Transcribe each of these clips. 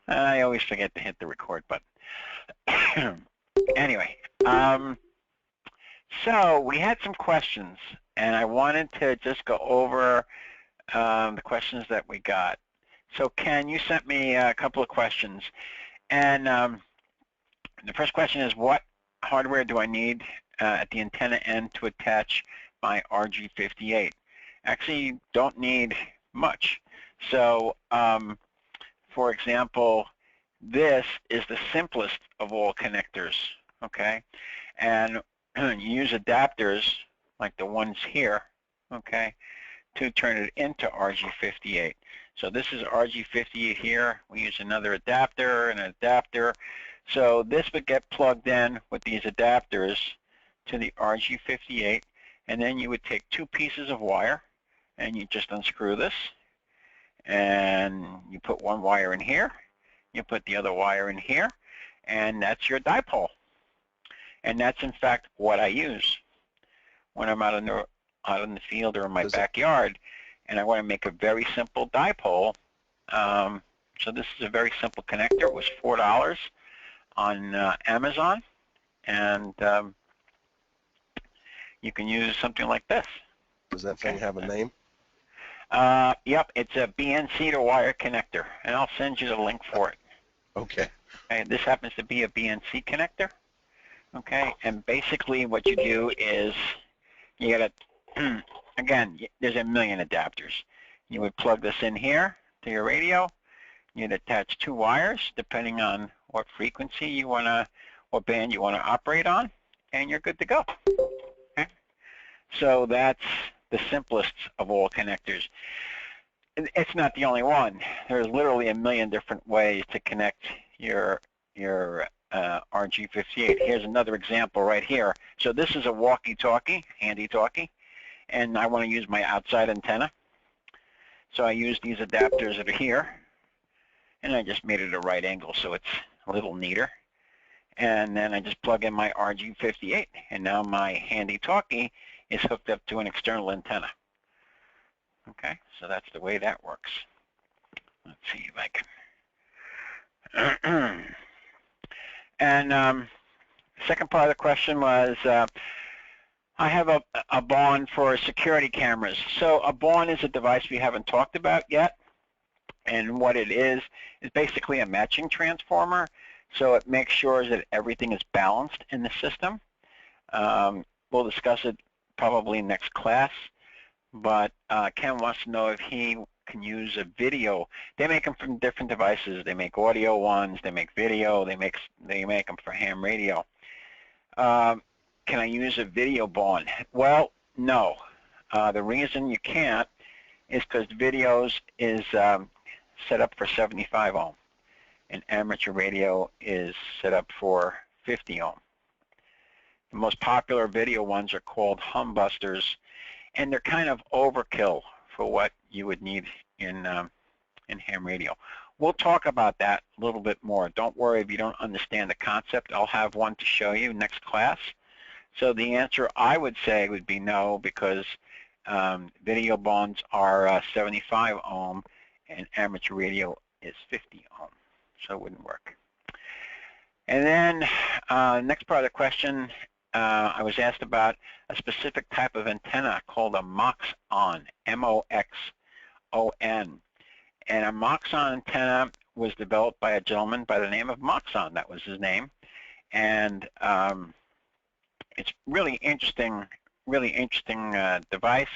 I always forget to hit the record button. Anyway, so we had some questions, and I wanted to just go over the questions that we got. So Ken, you sent me a couple of questions, and the first question is, what hardware do I need at the antenna end to attach my RG58? Actually, don't need much. So, for example, this is the simplest of all connectors, okay? And you use adapters like the ones here, okay, to turn it into RG58. So this is RG58 here. We use another adapter and an adapter. So this would get plugged in with these adapters to the RG58, and then you would take two pieces of wire and you just unscrew this, and you put one wire in here, you put the other wire in here, and that's your dipole. And that's in fact what I use when I'm out in the field or in my backyard, and I want to make a very simple dipole. So this is a very simple connector. It was $4 on Amazon, and you can use something like this. Does that thing have a name? Yep, it's a BNC to wire connector, and I'll send you the link for it. Okay. Okay, this happens to be a BNC connector. Okay, and basically what you do is you gotta, again, there's a million adapters. You would plug this in here to your radio. You'd attach two wires depending on what frequency you wanna, what band you wanna operate on, and you're good to go. Okay? So that's the simplest of all connectors. It's not the only one. There's literally a million different ways to connect your RG58. Here's another example right here. So this is a walkie-talkie, handy-talkie, and I want to use my outside antenna. So I use these adapters that are here, and I just made it a right angle so it's a little neater. And then I just plug in my RG58, and now my handy-talkie is hooked up to an external antenna. Okay, so that's the way that works. Let's see if I can. And the second part of the question was, I have a BON for security cameras. So a BON is a device we haven't talked about yet. And what it is basically a matching transformer. So it makes sure that everything is balanced in the system. We'll discuss it probably next class. But Ken wants to know if he can use a video. They make them from different devices. They make audio ones. They make video. They make them for ham radio. Can I use a video BON? Well, no. The reason you can't is because videos is set up for 75 ohm, and amateur radio is set up for 50 ohm. The most popular video ones are called humbusters, and they're kind of overkill for what you would need in ham radio. We'll talk about that a little bit more. Don't worry if you don't understand the concept. I'll have one to show you next class. So the answer I would say would be no, because video BONs are 75 ohm and amateur radio is 50 ohm, so it wouldn't work. And then next part of the question, I was asked about a specific type of antenna called a Moxon, M-O-X-O-N. And a Moxon antenna was developed by a gentleman by the name of Moxon. That was his name. And it's really interesting device.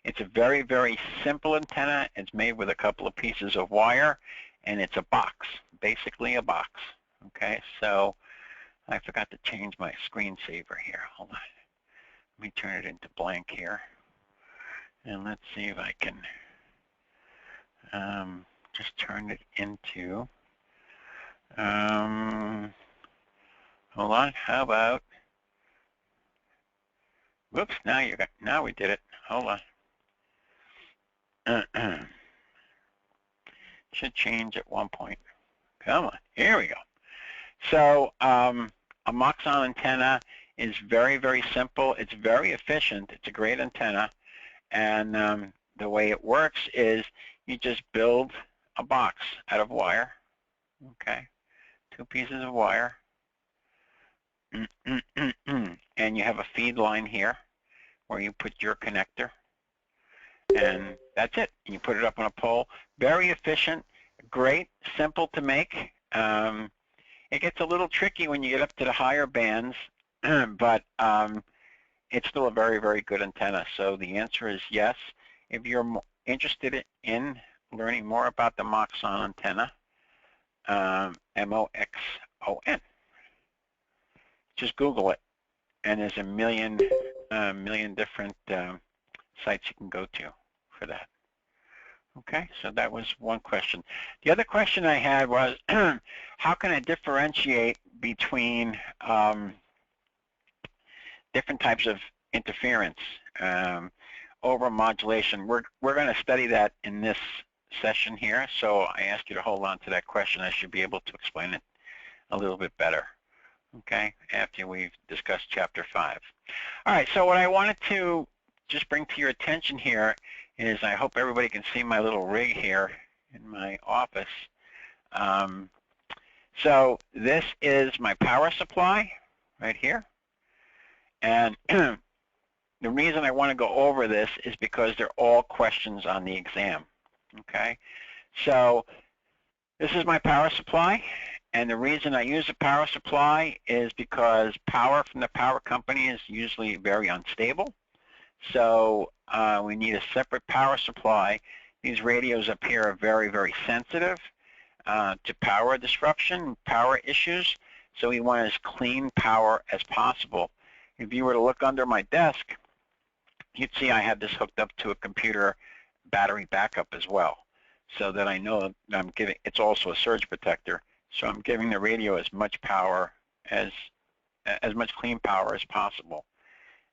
It's a very, very simple antenna. It's made with a couple of pieces of wire, and it's a box, basically a box. Okay, so I forgot to change my screensaver here. Hold on. Let me turn it into blank here. And let's see if I can just turn it into, hold on, how about, whoops, now we did it. Hold on. Should change at one point. Come on, here we go. So a Moxon antenna is very, very simple. It's very efficient. It's a great antenna. And the way it works is you just build a box out of wire, Okay, 2 pieces of wire. And you have a feed line here where you put your connector. And that's it. You put it up on a pole. Very efficient, great, simple to make. It gets a little tricky when you get up to the higher bands, but it's still a very, very good antenna. So the answer is yes. If you're interested in learning more about the Moxon antenna, M-O-X-O-N, just Google it, and there's a million different sites you can go to for that. Okay, so that was one question. The other question I had was, how can I differentiate between different types of interference, overmodulation? We're going to study that in this session here, so I ask you to hold on to that question. I should be able to explain it a little bit better, okay, after we've discussed Chapter 5. All right, so what I wanted to just bring to your attention here is, I hope everybody can see my little rig here in my office. So this is my power supply right here. And the reason I want to go over this is because they're all questions on the exam. Okay, so this is my power supply, and the reason I use a power supply is because power from the power company is usually very unstable. So we need a separate power supply. These radios up here are very, very sensitive to power disruption, power issues. So we want as clean power as possible. If you were to look under my desk, you'd see I have this hooked up to a computer battery backup as well, so that I know that I'm giving, it's also a surge protector, so I'm giving the radio as much power, as much clean power as possible.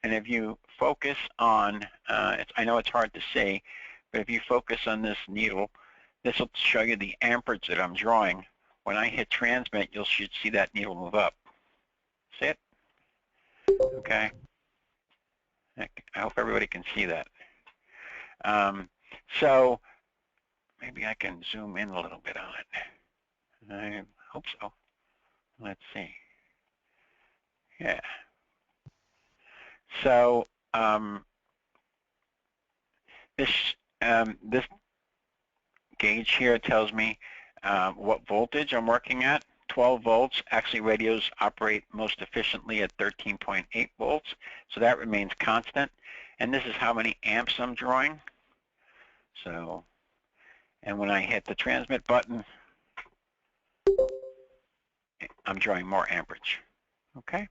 And if you focus on, I know it's hard to see, but if you focus on this needle, this will show you the amperage that I'm drawing. When I hit transmit, you should see that needle move up. See it? Okay. I hope everybody can see that. So maybe I can zoom in a little bit on it. I hope so. Let's see. Yeah. So this gauge here tells me what voltage I'm working at. 12 volts. Actually, radios operate most efficiently at 13.8 volts, so that remains constant. And this is how many amps I'm drawing. So, and when I hit the transmit button, I'm drawing more amperage. Okay,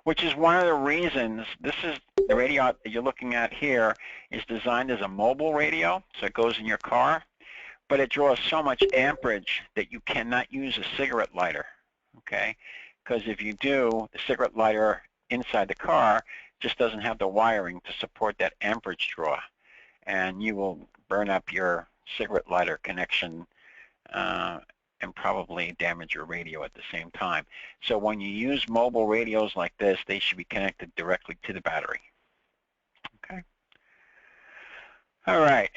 which is one of the reasons, this is the radio that you're looking at here is designed as a mobile radio, so it goes in your car, but it draws so much amperage that you cannot use a cigarette lighter, okay? Because if you do, the cigarette lighter inside the car just doesn't have the wiring to support that amperage draw, and you will burn up your cigarette lighter connection and probably damage your radio at the same time. So when you use mobile radios like this, they should be connected directly to the battery. Okay. All right.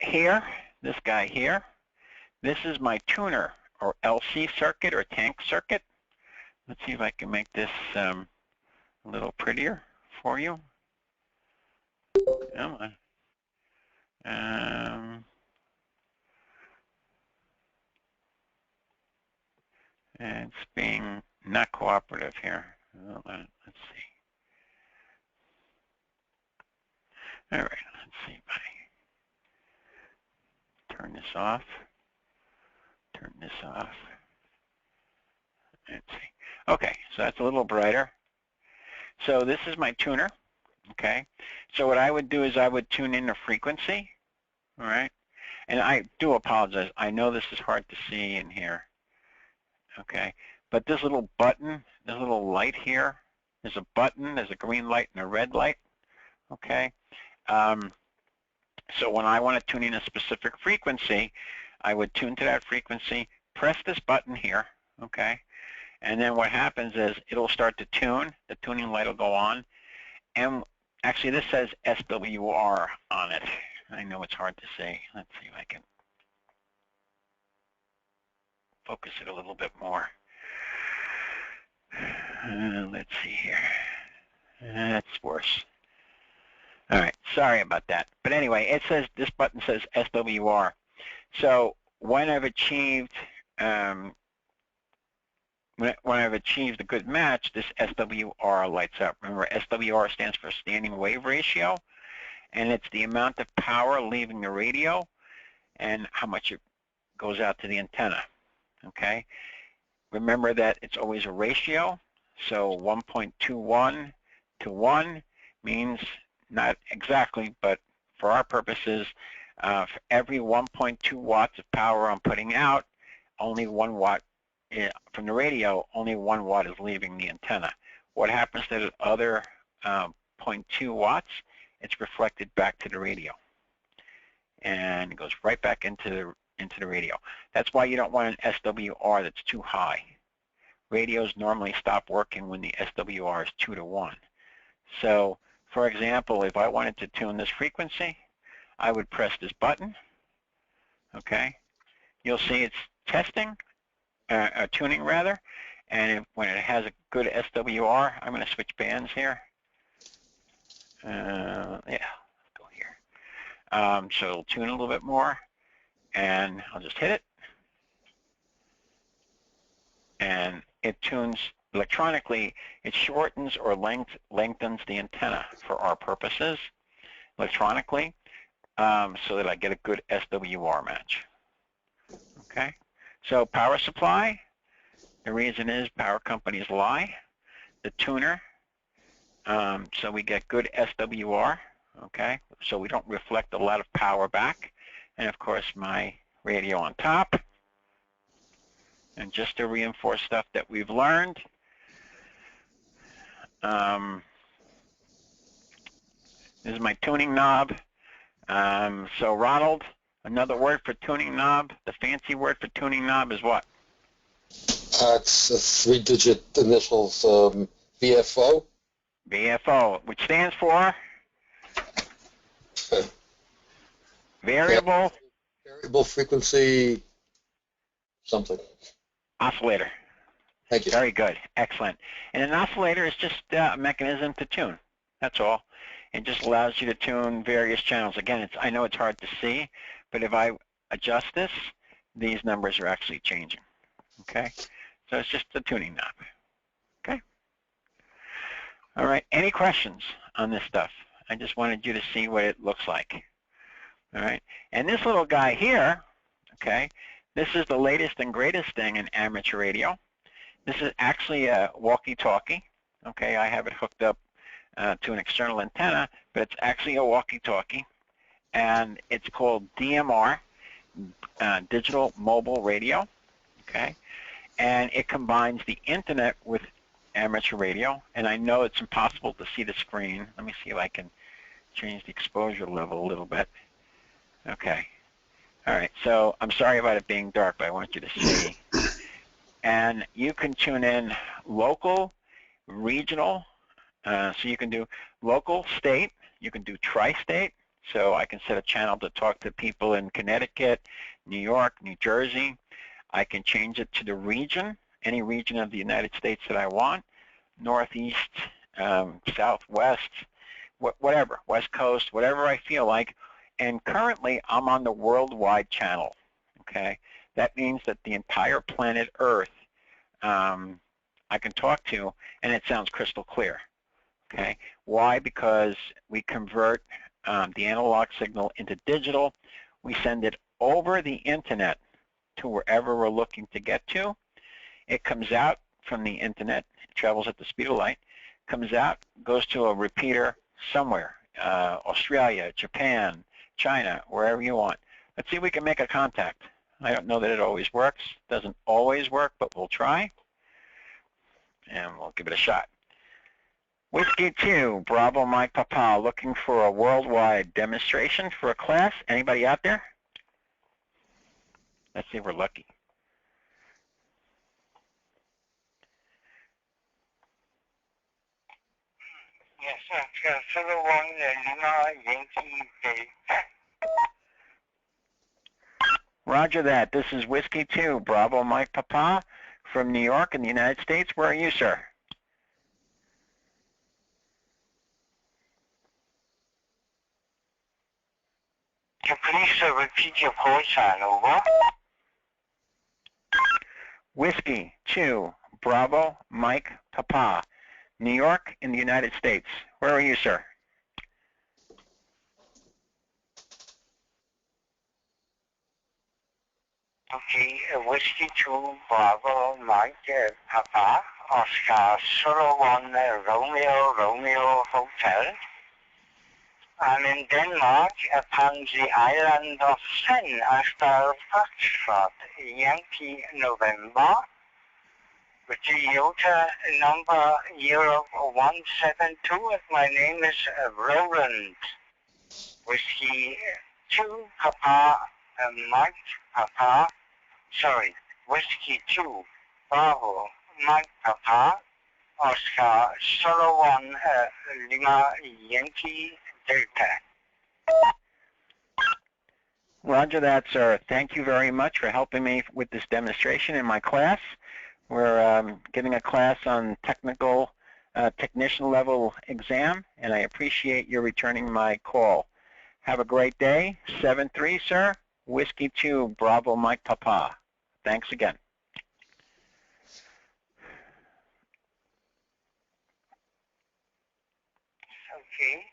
Here, this guy here, this is my tuner, or LC circuit, or tank circuit. Let's see if I can make this a little prettier for you. Come on. It's being not cooperative here. Let's see. All right, let's see if I turn this off. Turn this off. Let's see. Okay, so that's a little brighter. So this is my tuner, okay? So what I would do is I would tune in the frequency, all right? And I do apologize. I know this is hard to see in here, okay? But this little button, this little light here, there's a button, there's a green light and a red light, okay? So when I want to tune in a specific frequency, I would tune to that frequency, press this button here, okay? And then what happens is it'll start to tune, the tuning light will go on, and actually this says SWR on it. I know it's hard to see. Let's see if I can focus it a little bit more. Let's see here. That's worse. All right, sorry about that. But anyway, it says, this button says SWR. So when I've achieved a good match, this SWR lights up. Remember, SWR stands for standing wave ratio, and it's the amount of power leaving the radio and how much it goes out to the antenna. Okay? Remember that it's always a ratio, so 1.21 to 1 means, not exactly, but for our purposes, for every 1.2 watts of power I'm putting out, only 1 watt from the radio, only 1 watt is leaving the antenna. What happens to the other 0.2 watts? It's reflected back to the radio, and it goes right back into the radio. That's why you don't want an SWR that's too high. Radios normally stop working when the SWR is 2 to 1. So, for example, if I wanted to tune this frequency, I would press this button. Okay, you'll see it's testing, tuning rather, and when it has a good SWR, I'm going to switch bands here. Yeah, let's go here. So it'll tune a little bit more, and I'll just hit it, and it tunes electronically. It shortens or lengthens the antenna for our purposes electronically, so that I get a good SWR match. Okay, so power supply, the reason is power companies lie. The tuner, so we get good SWR, okay, so we don't reflect a lot of power back. And of course my radio on top. And just to reinforce stuff that we've learned, this is my tuning knob. So Ronald, another word for tuning knob, the fancy word for tuning knob is what? It's 3-digit initials, VFO. VFO, which stands for variable Frequency something. oscillator. Thank you. Very good, excellent. And an oscillator is just a mechanism to tune. That's all. It just allows you to tune various channels. Again, I know it's hard to see, but if I adjust this, these numbers are actually changing. Okay, so it's just a tuning knob. Okay. All right. Any questions on this stuff? I just wanted you to see what it looks like. All right. And this little guy here, okay, this is the latest and greatest thing in amateur radio. This is actually a walkie-talkie. Okay, I have it hooked up to an external antenna, but it's actually a walkie-talkie, and it's called DMR, Digital Mobile Radio. Okay, and it combines the internet with amateur radio, and I know it's impossible to see the screen. Let me see if I can change the exposure level a little bit. Okay. All right, so I'm sorry about it being dark, but I want you to see. And you can tune in local, regional, so you can do local, state, you can do tri-state, so I can set a channel to talk to people in Connecticut, New York, New Jersey. I can change it to the region, any region of the United States that I want, Northeast, Southwest, whatever, West Coast, whatever I feel like. And currently, I'm on the worldwide channel, okay? That means that the entire planet Earth I can talk to, and it sounds crystal clear, okay? Why? Because we convert the analog signal into digital. We send it over the internet to wherever we're looking to get to. It comes out from the internet, it travels at the speed of light, comes out, goes to a repeater somewhere, Australia, Japan, China, wherever you want. Let's see if we can make a contact. I don't know that it always works. Doesn't always work, but we'll try. And we'll give it a shot. Whiskey 2, Bravo Mike Papa, looking for a worldwide demonstration for a class. Anybody out there? Let's see if we're lucky. Yes, sir. 01 Lima Yankee Day. Roger that. This is Whiskey 2, Bravo Mike Papa from New York in the United States. Where are you, sir? Can you please repeat your call sign, over? Whiskey 2, Bravo Mike Papa, New York in the United States. Where are you, sir? Okay, Whiskey 2, Bravo, Mike, Papa, Oscar, Solo 1, Romeo Hotel. I'm in Denmark upon the island of Sen after Foxtrot, Yankee November, with Toyota number Europe 172, and my name is Roland. Whiskey 2, Papa, Mike, Papa, sorry, Whiskey 2, Bravo, Mike, Papa, Oscar, Solo 1, Lima, Yankee, Delta. Roger that, sir. Thank you very much for helping me with this demonstration in my class. We're giving a class on technician level exam, and I appreciate your returning my call. Have a great day. 7-3, sir. Whiskey 2, Bravo Mike Papa. Thanks again. Okay.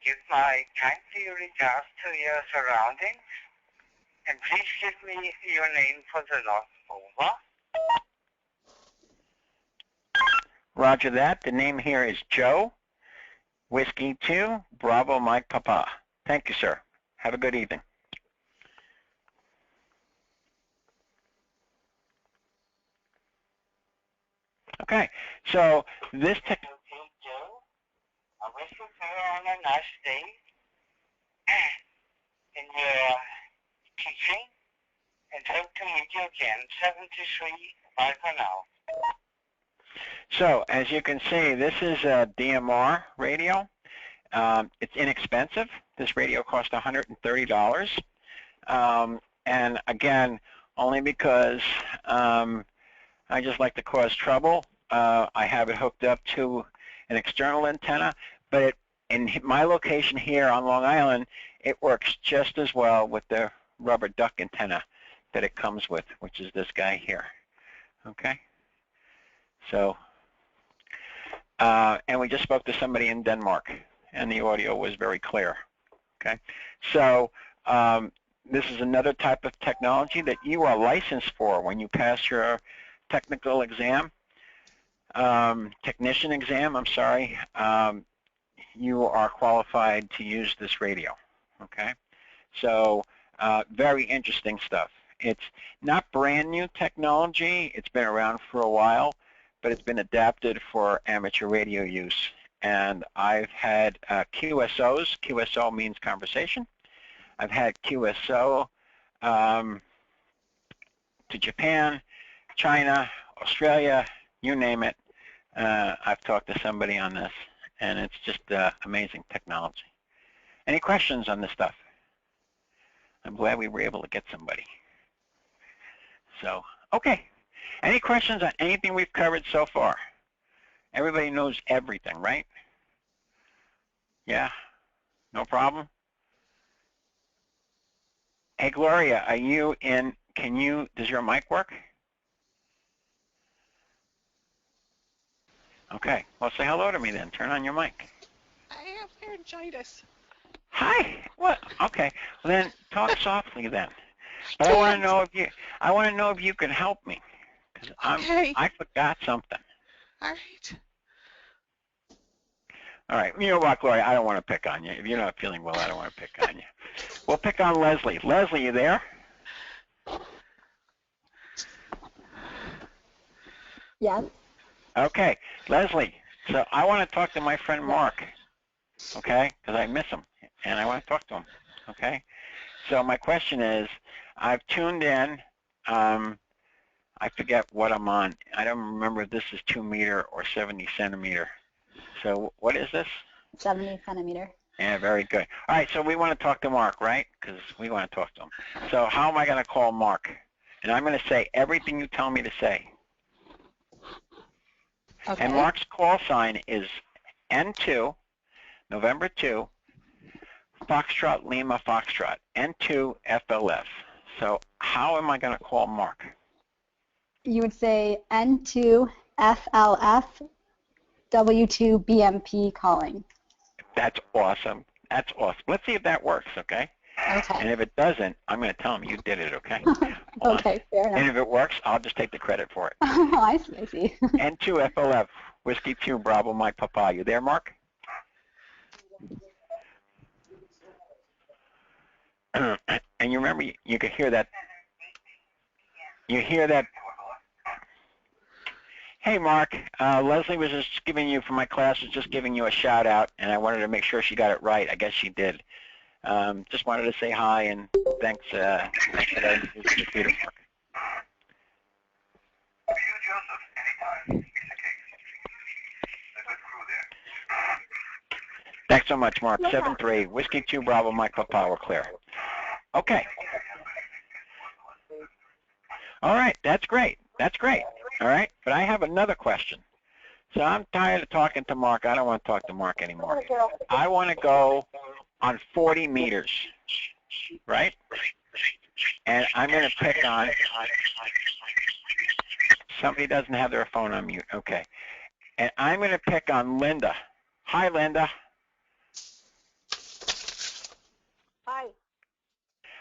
Give my kindly regards to your surroundings, and please give me your name for the note. Over. Roger that. The name here is Joe. Whiskey 2, Bravo Mike Papa. Thank you, sir. Have a good evening. Okay, so this Okay, Joe. I wish you on a nice day in your teaching, and hope to meet you again. 73. Bye for now. So, as you can see, this is a DMR radio. It's inexpensive. This radio cost $130. And again, only because I just like to cause trouble. I have it hooked up to an external antenna, but in my location here on Long Island, it works just as well with the rubber duck antenna that it comes with, which is this guy here. Okay? So, and we just spoke to somebody in Denmark, and the audio was very clear. Okay? So, this is another type of technology that you are licensed for when you pass your technical exam, technician exam, I'm sorry. You are qualified to use this radio. Okay? So, very interesting stuff. It's not brand new technology. It's been around for a while, but it's been adapted for amateur radio use. And I've had QSOs. QSO means conversation. I've had QSO to Japan, China, Australia, you name it. I've talked to somebody on this, and it's just amazing technology. Any questions on this stuff? I'm glad we were able to get somebody. So, okay. Any questions on anything we've covered so far? Everybody knows everything, right? Yeah? No problem? Hey, Gloria, are you in, does your mic work? Okay, well, say hello to me then. Turn on your mic. I have laryngitis. Hi. What? Okay. Well, then talk softly then. But I want to know if you can help me, because Okay. I forgot something. All right. All right. You know what, Gloria? I don't want to pick on you. If you're not feeling well, I don't want to pick on you. We'll pick on Leslie. Leslie, you there? Yes. Okay, Leslie. So I want to talk to my friend Mark. Okay, because I miss him and I want to talk to him. Okay. So my question is, I've tuned in. I forget what I'm on. I don't remember if this is 2 meter or 70 centimeter. So what is this? 70 centimeter. Yeah, very good. All right, so we want to talk to Mark, right? Because we want to talk to him. So how am I going to call Mark? And I'm going to say everything you tell me to say. Okay. And Mark's call sign is N2, November 2, Foxtrot, Lima, Foxtrot, N2, FLF. So how am I going to call Mark? You would say N2 FLF W2 BMP calling. That's awesome. That's awesome. Let's see if that works, okay? Okay. And if it doesn't, I'm going to tell him you did it, okay? Okay, fair enough. And if it works, I'll just take the credit for it. Oh, I see. N2 FLF, Whiskey 2, Bravo, Mike, Papa. You there, Mark? And you remember, you could hear that. You hear that. Hey, Mark. Leslie was just giving you, for my class, was just giving you a shout out, and I wanted to make sure she got it right. I guess she did. Just wanted to say hi and thanks for that. Peter, Mark. Thanks so much, Mark. 7-3, Whiskey 2, Bravo, Mike, Papa, we're clear. Okay. All right, that's great. That's great. All right, but I have another question. So I'm tired of talking to Mark. I don't want to talk to Mark anymore. I want to go on 40 meters, right? And I'm going to pick on, somebody doesn't have their phone on mute. Okay. And I'm going to pick on Linda. Hi, Linda. Hi,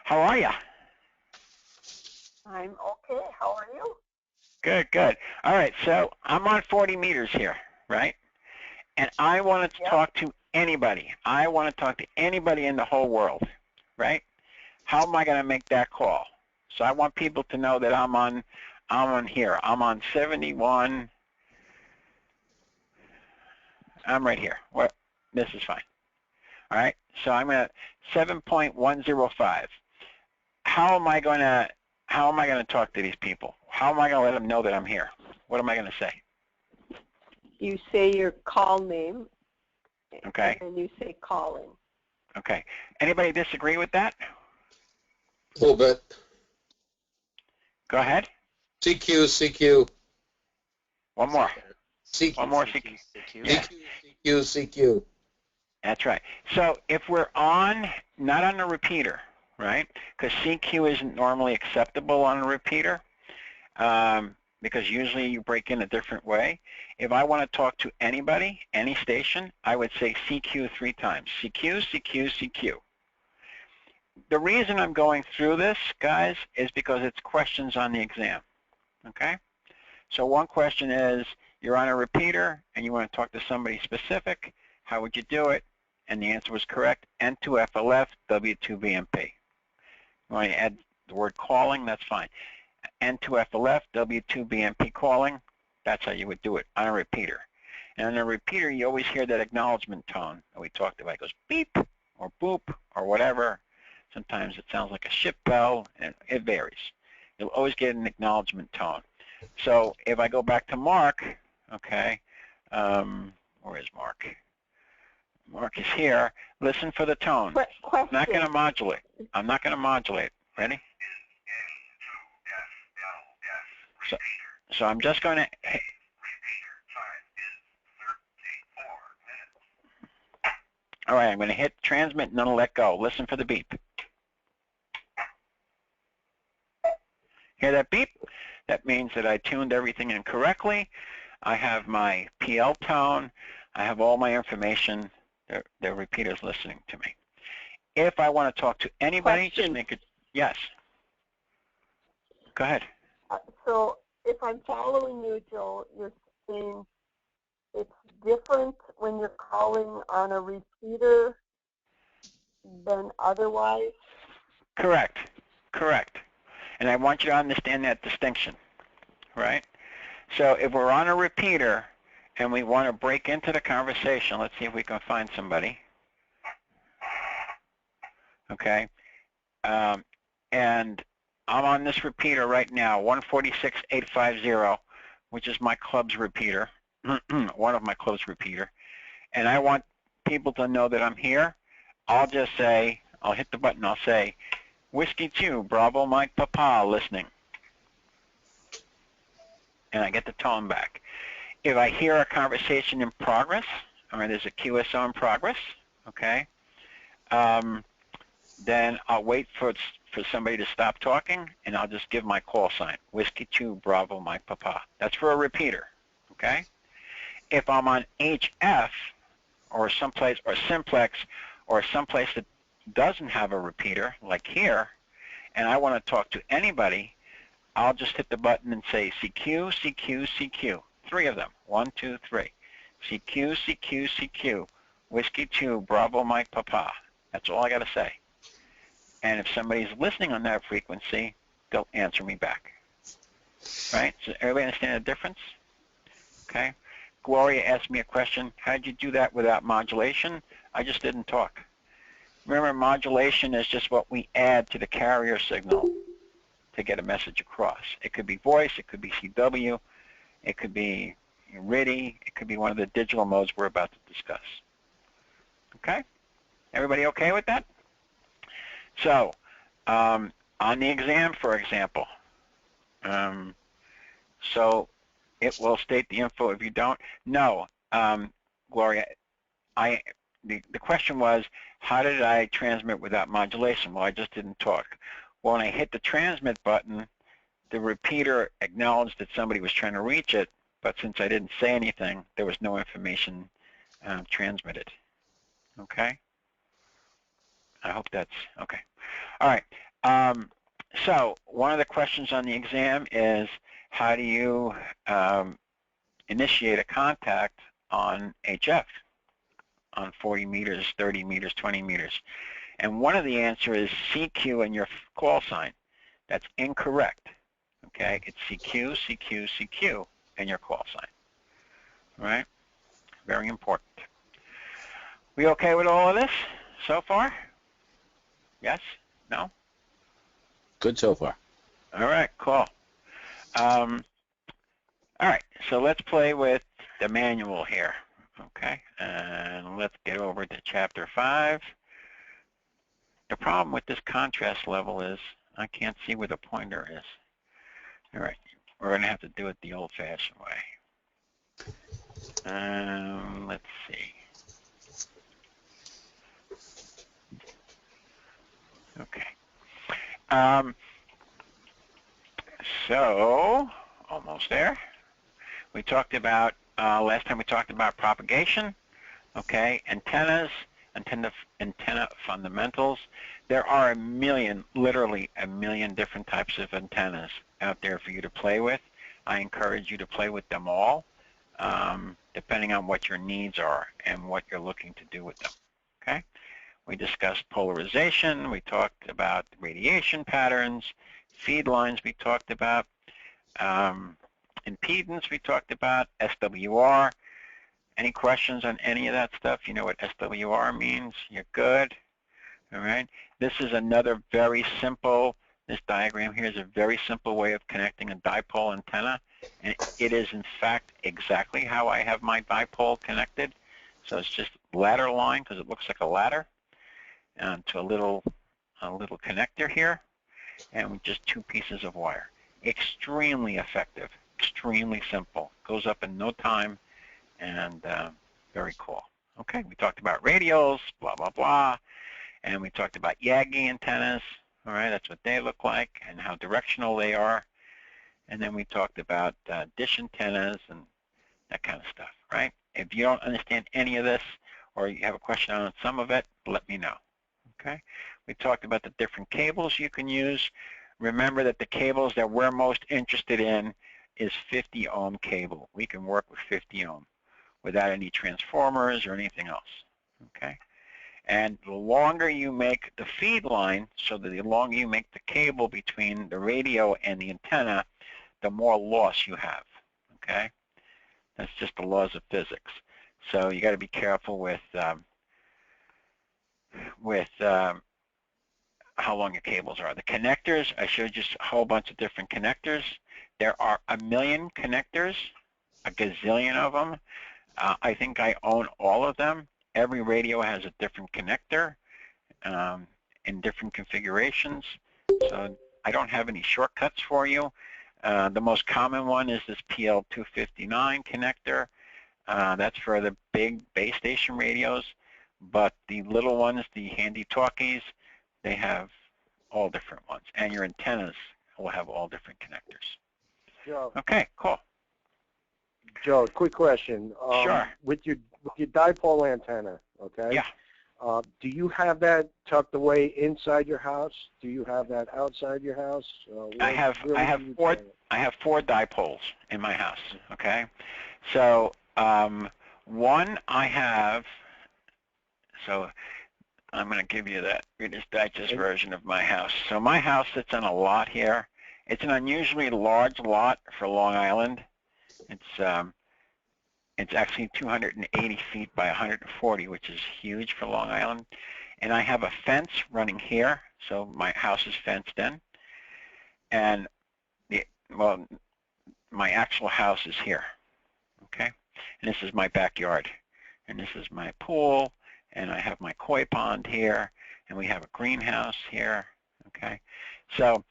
How are you? I'm okay. How are you? Good, good. All right, so I'm on 40 meters here, right? And I want to talk to anybody. I want to talk to anybody in the whole world, right? How am I going to make that call? So I want people to know that I'm on here. I'm on 71. I'm right here. What? This is fine. All right, so I'm at 7.105. How am I going to talk to these people? How am I going to let them know that I'm here? What am I going to say? You say your call name. Okay. And you say calling. Okay. Anybody disagree with that? A little bit. Go ahead. CQ. One more. CQ. One more CQ. Yeah. CQ. That's right. So if we're on, not on a repeater, right? Because CQ isn't normally acceptable on a repeater, because usually you break in a different way. If I want to talk to anybody, any station, I would say CQ 3 times. CQ, CQ, CQ. The reason I'm going through this, guys, is because it's questions on the exam, okay? So one question is, you're on a repeater and you want to talk to somebody specific, how would you do it? And the answer was correct, N2 FLF, W2 BMP. You want to add the word calling, that's fine. N2 FLF, W2 BMP calling, that's how you would do it on a repeater. And on a repeater, you always hear that acknowledgement tone that we talked about. It goes beep or boop or whatever. Sometimes it sounds like a ship bell, and it varies. You'll always get an acknowledgement tone. So if I go back to Mark, okay, where is Mark? Mark is here. Listen for the tone. Question. I'm not going to modulate. I'm not going to modulate. Ready? So I'm just going to hit. All right, I'm going to hit transmit and then let go. Listen for the beep. Hear that beep? That means that I tuned everything in correctly. I have my PL tone. I have all my information. The repeater's listening to me. If I want to talk to anybody, just make it, yes. Go ahead. So if I'm following you, Joe, you're saying it's different when you're calling on a repeater than otherwise? Correct. Correct. And I want you to understand that distinction, right? So if we're on a repeater and we want to break into the conversation, let's see if we can find somebody. Okay. And I'm on this repeater right now, 146.850, which is my club's repeater, one of my club's repeater. And I want people to know that I'm here. I'll just say, I'll hit the button, I'll say, Whiskey 2, Bravo Mike Papa, listening. And I get the tone back. If I hear a conversation in progress, or there's a QSO in progress, okay, then I'll wait for somebody to stop talking, and I'll just give my call sign, Whiskey 2, Bravo Mike Papa. That's for a repeater, okay? If I'm on HF, or someplace, or simplex, or someplace that doesn't have a repeater, like here, and I want to talk to anybody, I'll just hit the button and say CQ, CQ, CQ. 3 of them. 1, 2, 3. CQ, CQ, CQ. Whiskey 2, Bravo Mike Papa. That's all I got to say. And if somebody's listening on that frequency, they'll answer me back. Right? So everybody understand the difference? Okay. Gloria asked me a question. How did you do that without modulation? I just didn't talk. Remember, modulation is just what we add to the carrier signal to get a message across. It could be voice, it could be CW, it could be RIDI, it could be one of the digital modes we're about to discuss. Okay? Everybody okay with that? So, on the exam, for example, so it will state the info if you don't. No, Gloria, the question was, how did I transmit without modulation? Well, I just didn't talk. Well, when I hit the transmit button, the repeater acknowledged that somebody was trying to reach it, but since I didn't say anything, there was no information transmitted. Okay? I hope that's okay. All right. So one of the questions on the exam is, how do you initiate a contact on HF, on 40 meters, 30 meters, 20 meters? And one of the answers is CQ and your call sign. That's incorrect. Okay? It's CQ, CQ, CQ, and your call sign. All right? Very important. We okay with all of this so far? Yes? No? Good so far. All right, cool. All right, so let's play with the manual here. Okay, and let's get over to Chapter 5. The problem with this contrast level is I can't see where the pointer is. All right, we're going to have to do it the old-fashioned way. Let's see. Okay. So, almost there. We talked about, last time we talked about propagation, okay, antennas, antenna fundamentals. There are a million, literally a million different types of antennas out there for you to play with. I encourage you to play with them all, depending on what your needs are and what you're looking to do with them, okay? We discussed polarization, we talked about radiation patterns, feed lines we talked about, impedance we talked about, SWR. Any questions on any of that stuff? You know what SWR means? You're good? All right. This is another very simple, this diagram here is a very simple way of connecting a dipole antenna, and it is in fact exactly how I have my dipole connected. So it's just ladder line because it looks like a ladder, to a little connector here, and with just 2 pieces of wire. Extremely effective, extremely simple. Goes up in no time, and very cool. Okay, we talked about radials, blah, blah, blah, and we talked about Yagi antennas. All right, that's what they look like and how directional they are. And then we talked about dish antennas and that kind of stuff, right? If you don't understand any of this or you have a question on some of it, let me know. Okay, we talked about the different cables you can use. Remember that the cables that we're most interested in is 50 ohm cable. We can work with 50 ohm without any transformers or anything else. Okay, and the longer you make the feed line, so that the longer you make the cable between the radio and the antenna, the more loss you have. Okay, that's just the laws of physics. So you got to be careful with how long your cables are. The connectors, I showed you a whole bunch of different connectors. There are a million connectors, a gazillion of them. I think I own all of them. Every radio has a different connector. in different configurations. So I don't have any shortcuts for you. The most common one is this PL259 connector. That's for the big base station radios, but the little ones, the handy talkies, they have all different ones, and your antennas will have all different connectors. Joe, Okay, cool. Joe, quick question. Sure. With your dipole antenna, okay? Yeah. Do you have that tucked away inside your house? Do you have that outside your house? I have four dipoles in my house. Okay, so one I have. So I'm going to give you that Reader's Digest version of my house. So my house sits on a lot here. It's an unusually large lot for Long Island. It's actually 280 feet by 140, which is huge for Long Island. And I have a fence running here, so my house is fenced in. And my actual house is here, okay? And this is my backyard. And this is my pool, and I have my koi pond here, and we have a greenhouse here, okay? So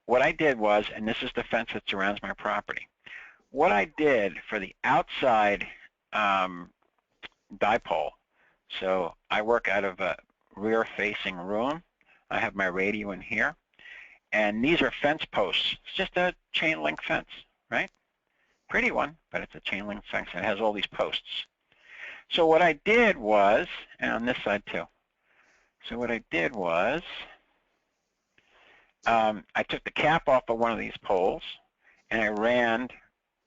what I did was, and this is the fence that surrounds my property, what I did for the outside dipole, so I work out of a rear-facing room. I have my radio in here, and these are fence posts. It's just a chain link fence, right? Pretty one, but it's a chain link fence. It has all these posts. So what I did was, and on this side too, so what I did was I took the cap off of one of these poles, and I ran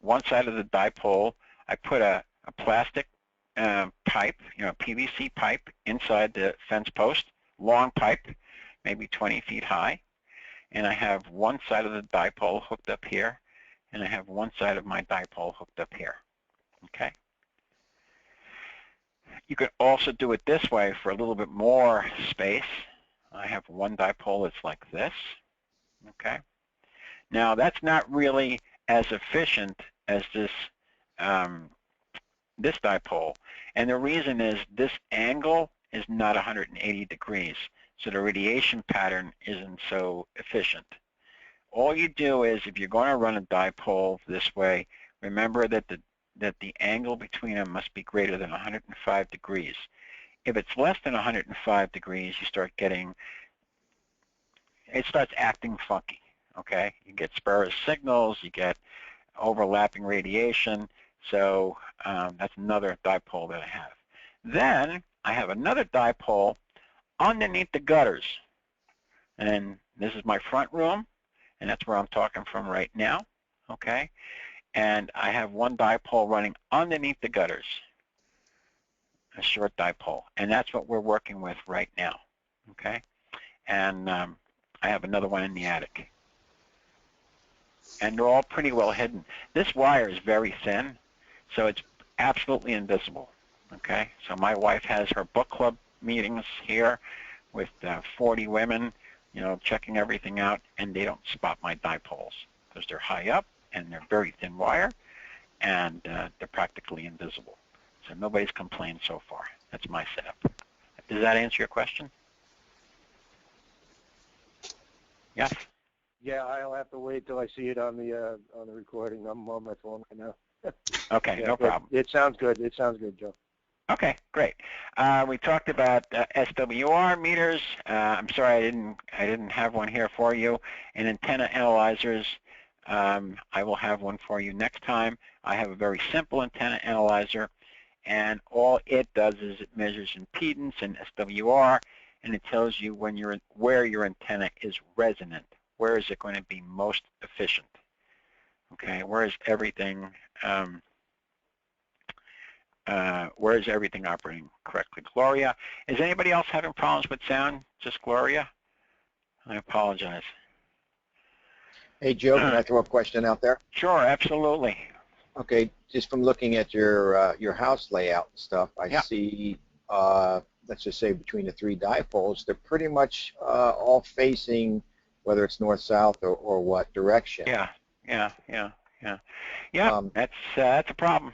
one side of the dipole. I put a plastic pipe, PVC pipe inside the fence post, long pipe, maybe 20 feet high, and I have one side of the dipole hooked up here, and I have one side of my dipole hooked up here, okay? You could also do it this way for a little bit more space. I have one dipole that's like this, okay? Now, that's not really as efficient as this this dipole, and the reason is this angle is not 180 degrees, so the radiation pattern isn't so efficient. All you do is, if you're going to run a dipole this way, remember that the angle between them must be greater than 105 degrees. If it's less than 105 degrees, you start getting, it starts acting funky, okay? You get spurious signals, you get overlapping radiation, so that's another dipole that I have. Then I have another dipole underneath the gutters, and this is my front room, and that's where I'm talking from right now, okay? And I have one dipole running underneath the gutters, a short dipole, and that's what we're working with right now, okay? And I have another one in the attic. And they're all pretty well hidden. This wire is very thin, so it's absolutely invisible, okay? So my wife has her book club meetings here with 40 women, checking everything out, and they don't spot my dipoles because they're high up and they're very thin wire, and they're practically invisible. So nobody's complained so far. That's my setup. Does that answer your question? Yes? Yeah, I'll have to wait till I see it on the recording. I'm on my phone right now. Okay, Yeah, no problem. It sounds good. It sounds good, Joe. Okay, great. We talked about SWR meters. I'm sorry I didn't have one here for you. And antenna analyzers. I will have one for you next time. I have a very simple antenna analyzer, and all it does is it measures impedance and SWR, and it tells you where your antenna is resonant. Where is it going to be most efficient? Okay, where is everything operating correctly? Gloria, is anybody else having problems with sound? Just Gloria? I apologize. Hey, Joe, can I throw a question out there? Sure, absolutely. Okay, just from looking at your house layout and stuff, I see, let's just say between the three dipoles, they're pretty much all facing, whether it's north-south or what direction. Yeah, that's a problem.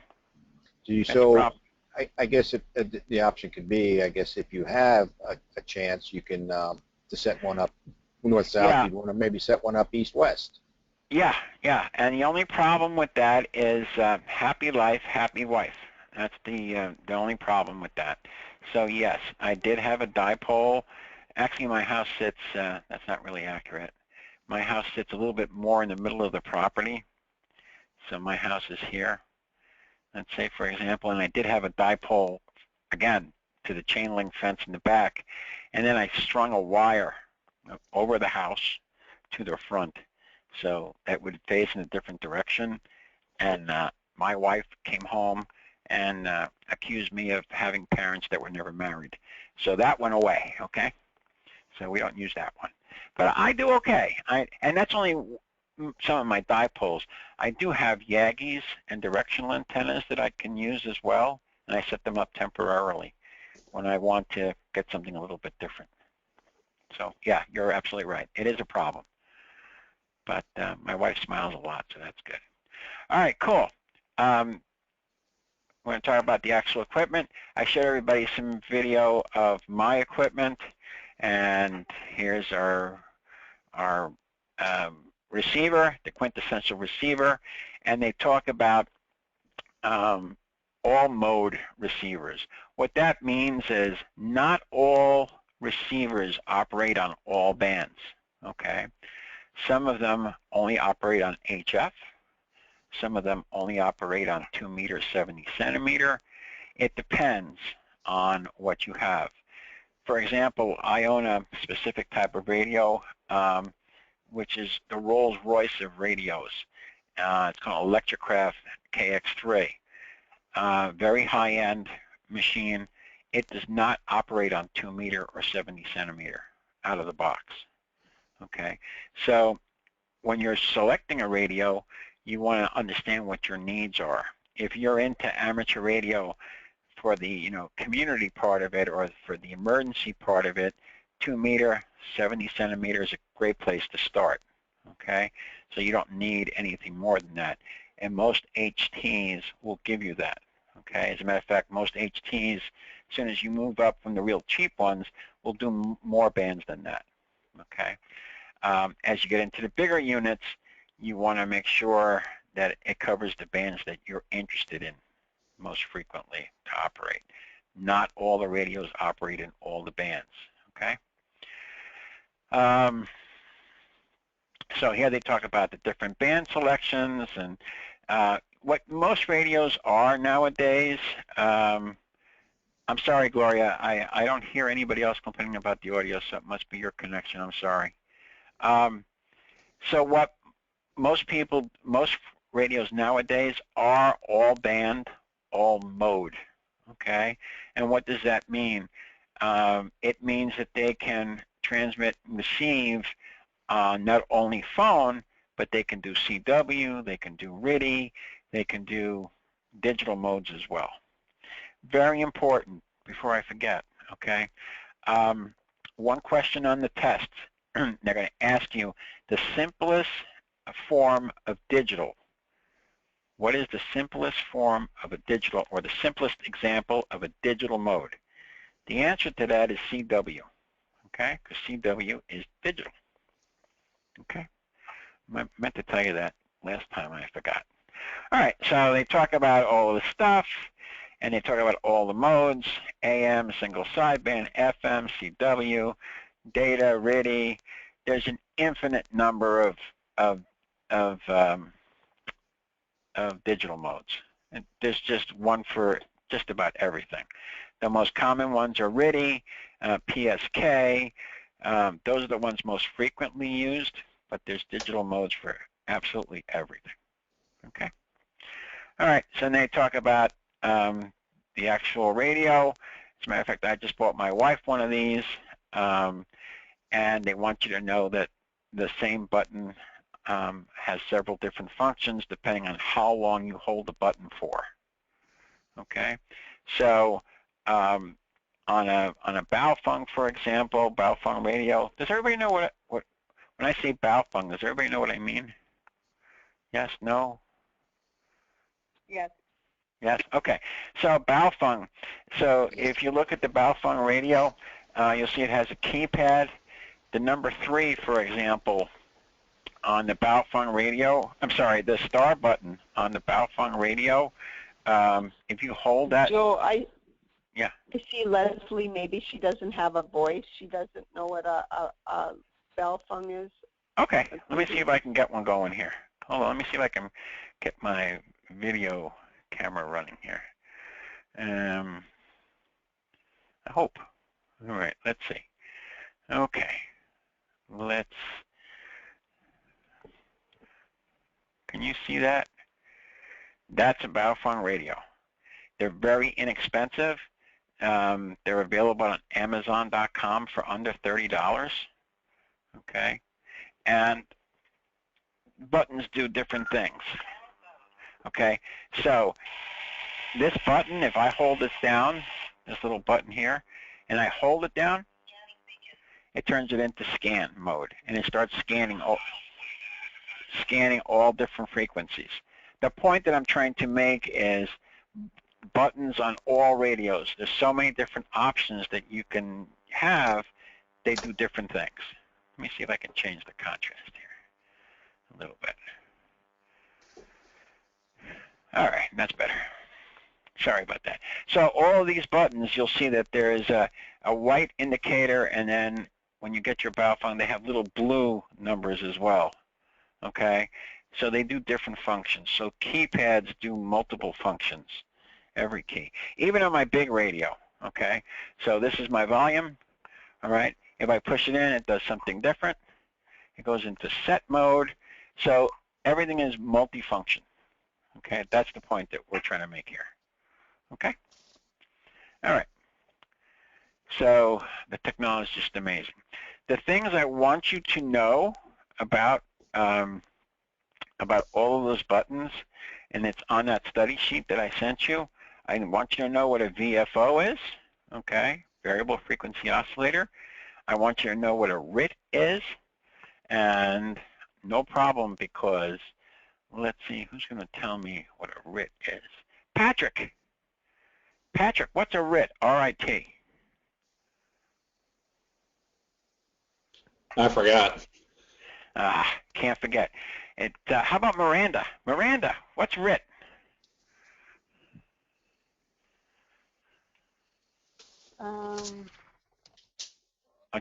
I guess the option could be, I guess if you have a chance, you can to set one up north-south. Yeah. You'd want to maybe set one up east-west. Yeah, yeah. And the only problem with that is happy life, happy wife. That's the only problem with that. So yes, I did have a dipole. Actually, my house sits. That's not really accurate. My house sits a little bit more in the middle of the property. So my house is here. Let's say, for example, and I did have a dipole, again, to the chain link fence in the back, and then I strung a wire over the house to the front, so that would face in a different direction. And my wife came home and accused me of having parents that were never married. So that went away, okay? So we don't use that one. But I do okay. And that's only some of my dipoles. I do have Yagis and directional antennas that I can use as well, and I set them up temporarily when I want to get something a little bit different. So yeah, you're absolutely right. It is a problem. But my wife smiles a lot, so that's good. All right, cool. We're going to talk about the actual equipment. I showed everybody some video of my equipment, and here's our receiver, the quintessential receiver, and they talk about all mode receivers. What that means is not all receivers operate on all bands, okay? Some of them only operate on HF. Some of them only operate on 2 meter, 70 centimeter. It depends on what you have. For example, I own a specific type of radio, which is the Rolls-Royce of radios. It's called Electrocraft KX3. Very high-end machine. It does not operate on 2 meter or 70 centimeter out of the box. Okay, so when you're selecting a radio, you want to understand what your needs are. If you're into amateur radio for the community part of it or for the emergency part of it, 2 meter, 70 centimeter is a great place to start. Okay, so you don't need anything more than that, and most HTs will give you that. Okay, as a matter of fact, most HTs, as soon as you move up from the real cheap ones, will do more bands than that. Okay. As you get into the bigger units, you want to make sure that it covers the bands that you're interested in most frequently to operate. Not all the radios operate in all the bands, okay? So here they talk about the different band selections and what most radios are nowadays. I'm sorry, Gloria, I don't hear anybody else complaining about the audio, so it must be your connection. I'm sorry. So what most radios nowadays are all band, all mode, okay? And what does that mean? It means that they can transmit and receive not only phone, but they can do CW, they can do RTTY, they can do digital modes as well. Very important, before I forget, okay? One question on the test. They're going to ask you the simplest form of digital. What is the simplest form of a digital, or the simplest example of a digital mode? The answer to that is CW, okay? Because CW is digital, okay? I meant to tell you that last time, I forgot. All right, so they talk about all of the stuff, and they talk about all the modes: AM, single sideband, FM, CW, data, RTTY. There's an infinite number of digital modes, and there's just one for just about everything. The most common ones are RTTY, PSK. Those are the ones most frequently used, but there's digital modes for absolutely everything. Okay. All right. So then they talk about the actual radio. As a matter of fact, I just bought my wife one of these. And they want you to know that the same button has several different functions depending on how long you hold the button for. Okay, so on a Baofeng, for example, Baofeng radio. Does everybody know what when I say Baofeng? Does everybody know what I mean? Yes, no. Yes. Yes. Okay. So Baofeng. So if you look at the Baofeng radio, you'll see it has a keypad. The number 3, for example, on the Baofeng radio, I'm sorry, the star button on the Baofeng radio, if you hold that. Joe, Yeah. I see Leslie. Maybe she doesn't have a voice. She doesn't know what a Baofeng is. Okay. Let me see if I can get one going here. Hold on. Let me see if I can get my video camera running here. I hope. All right. Let's see. Okay. Can you see that? That's a Baofeng radio. They're very inexpensive. They're available on Amazon.com for under $30. Okay. And buttons do different things. Okay. So this button, if I hold this down, this little button here, and I hold it down, it turns it into scan mode, and it starts scanning all different frequencies. The point that I'm trying to make is buttons on all radios. There's so many different options that you can have. They do different things. Let me see if I can change the contrast here a little bit. All right, that's better. Sorry about that. So all of these buttons, you'll see that there is a white indicator, and then when you get your Baofeng, they have little blue numbers as well. Okay, so they do different functions. So keypads do multiple functions, every key, even on my big radio. Okay, so this is my volume. All right, if I push it in, it does something different. It goes into set mode. So everything is multifunction. Okay, that's the point that we're trying to make here. Okay, all right. So the technology is just amazing. The things I want you to know about all of those buttons, and it's on that study sheet that I sent you. I want you to know what a VFO is, okay, variable frequency oscillator. I want you to know what a RIT is, and no problem, because let's see, who's going to tell me what a RIT is? Patrick. Patrick, what's a RIT? R-I-T. I forgot. Can't forget. How about Miranda? Miranda, what's RIT? I'll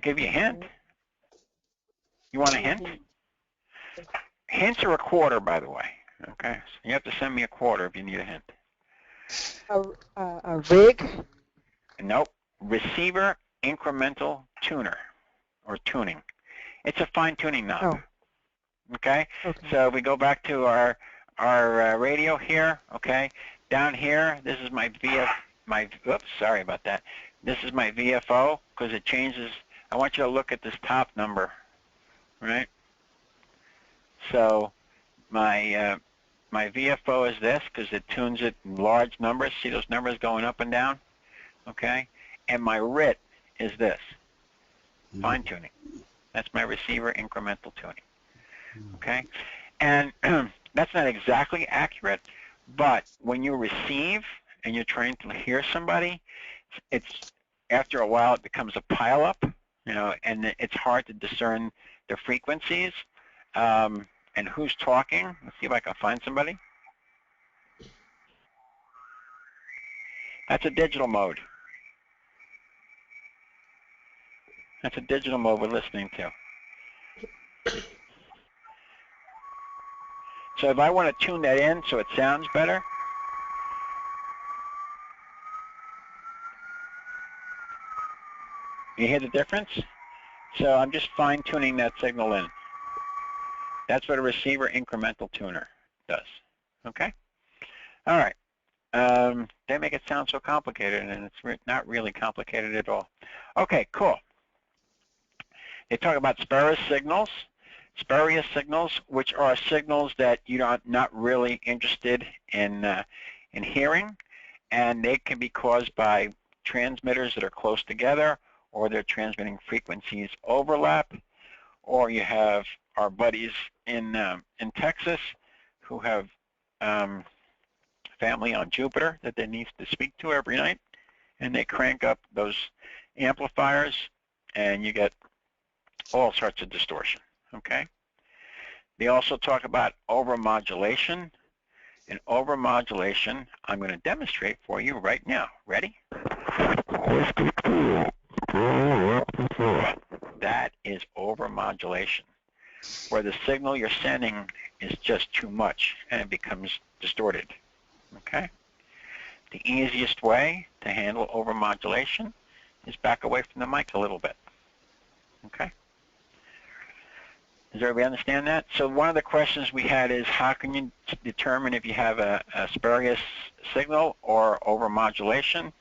give you a hint. You want a hint? Hints are a quarter, by the way. Okay, so you have to send me a quarter if you need a hint. A rig? Nope. Receiver incremental tuner, or tuning. It's a fine-tuning knob. Oh. Okay? So if we go back to our radio here, okay, down here, this is oops, sorry about that. This is my VFO, because it changes. I want you to look at this top number, right? So my VFO is this, because it tunes it in large numbers. See those numbers going up and down? Okay? And my RIT is this, fine-tuning. That's my receiver incremental tuning. Okay? And that's not exactly accurate, but when you receive and you're trying to hear somebody, it's after a while it becomes a pileup, and it's hard to discern the frequencies and who's talking. Let's see if I can find somebody. That's a digital mode. That's a digital mode we're listening to. So if I want to tune that in so it sounds better, you hear the difference? So I'm just fine-tuning that signal in. That's what a receiver incremental tuner does. Okay? All right. They make it sound so complicated, and it's not really complicated at all. Okay, cool. They talk about spurious signals. Spurious signals, which are signals that you're not really interested in hearing, and they can be caused by transmitters that are close together, or their transmitting frequencies overlap, or you have our buddies in Texas who have family on Jupiter that they need to speak to every night, and they crank up those amplifiers, and you get all sorts of distortion, okay? They also talk about overmodulation, and overmodulation I'm going to demonstrate for you right now. Ready? That is overmodulation, where the signal you're sending is just too much and it becomes distorted, okay? The easiest way to handle overmodulation is back away from the mic a little bit, okay? Does everybody understand that? So one of the questions we had is, how can you determine if you have a spurious signal or overmodulation?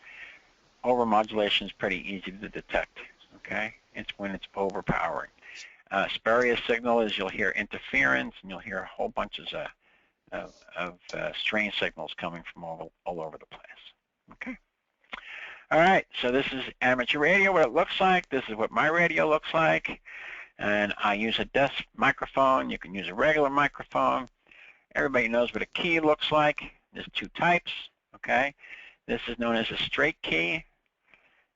Overmodulation is pretty easy to detect, okay? It's when it's overpowering. Spurious signal is you'll hear interference, and you'll hear a whole bunch of strange signals coming from all over the place, okay? All right, so this is amateur radio, what it looks like. This is what my radio looks like. And I use a desk microphone. You can use a regular microphone. Everybody knows what a key looks like. There's two types, okay? This is known as a straight key.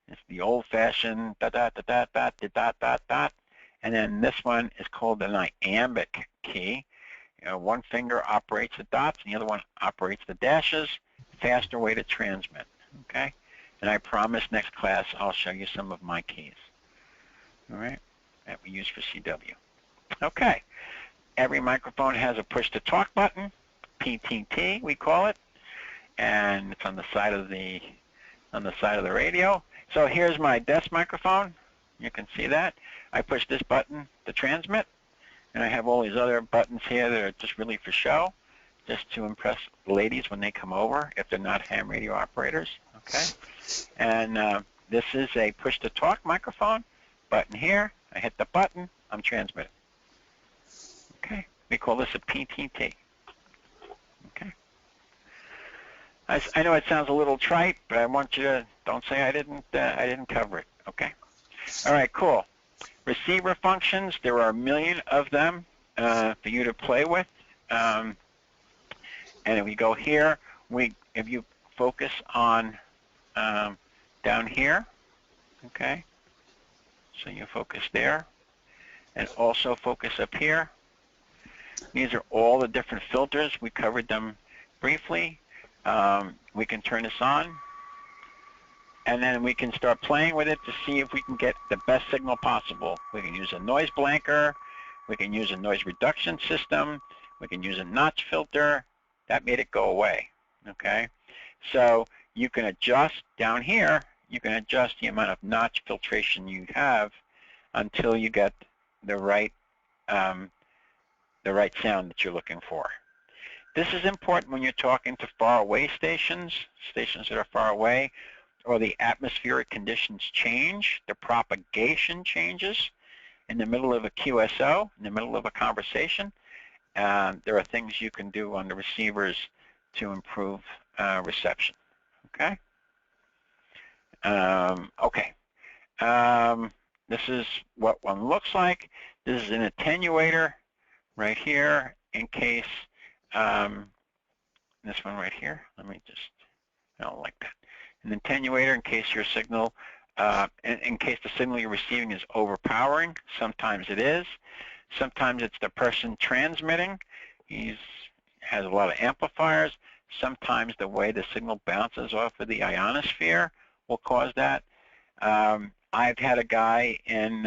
It's the old-fashioned dot. And then this one is called an iambic key. You know, one finger operates the dots, and the other one operates the dashes. Faster way to transmit, okay? And I promise next class I'll show you some of my keys, all right, that we use for CW. Okay, every microphone has a push-to-talk button, PTT we call it, and it's on the side of the radio. So here's my desk microphone. You can see that. I push this button to transmit, and I have all these other buttons here that are just really for show, just to impress the ladies when they come over if they're not ham radio operators, okay? And this is a push-to-talk microphone. Button here, I hit the button, I'm transmitting. Okay, we call this a PTT. Okay. I know it sounds a little trite, but I want you to don't say I didn't cover it. Okay. All right, cool. Receiver functions, there are a million of them for you to play with. And if we go here, if you focus on down here, okay. So you focus there, and also focus up here. These are all the different filters. We covered them briefly. We can turn this on, and then we can start playing with it to see if we can get the best signal possible. We can use a noise blanker. We can use a noise reduction system. We can use a notch filter. That made it go away, okay? So you can adjust down here. You can adjust the amount of notch filtration you have until you get the right sound that you're looking for. This is important when you're talking to faraway stations that are far away, or the atmospheric conditions change, the propagation changes in the middle of a QSO, in the middle of a conversation. There are things you can do on the receivers to improve reception, okay? This is what one looks like. This is an attenuator right here in case, this one right here, I don't like that. An attenuator in case your signal, in case the signal you're receiving is overpowering. Sometimes it is. Sometimes it's the person transmitting. He has a lot of amplifiers. Sometimes the way the signal bounces off of the ionosphere will cause that. I've had a guy in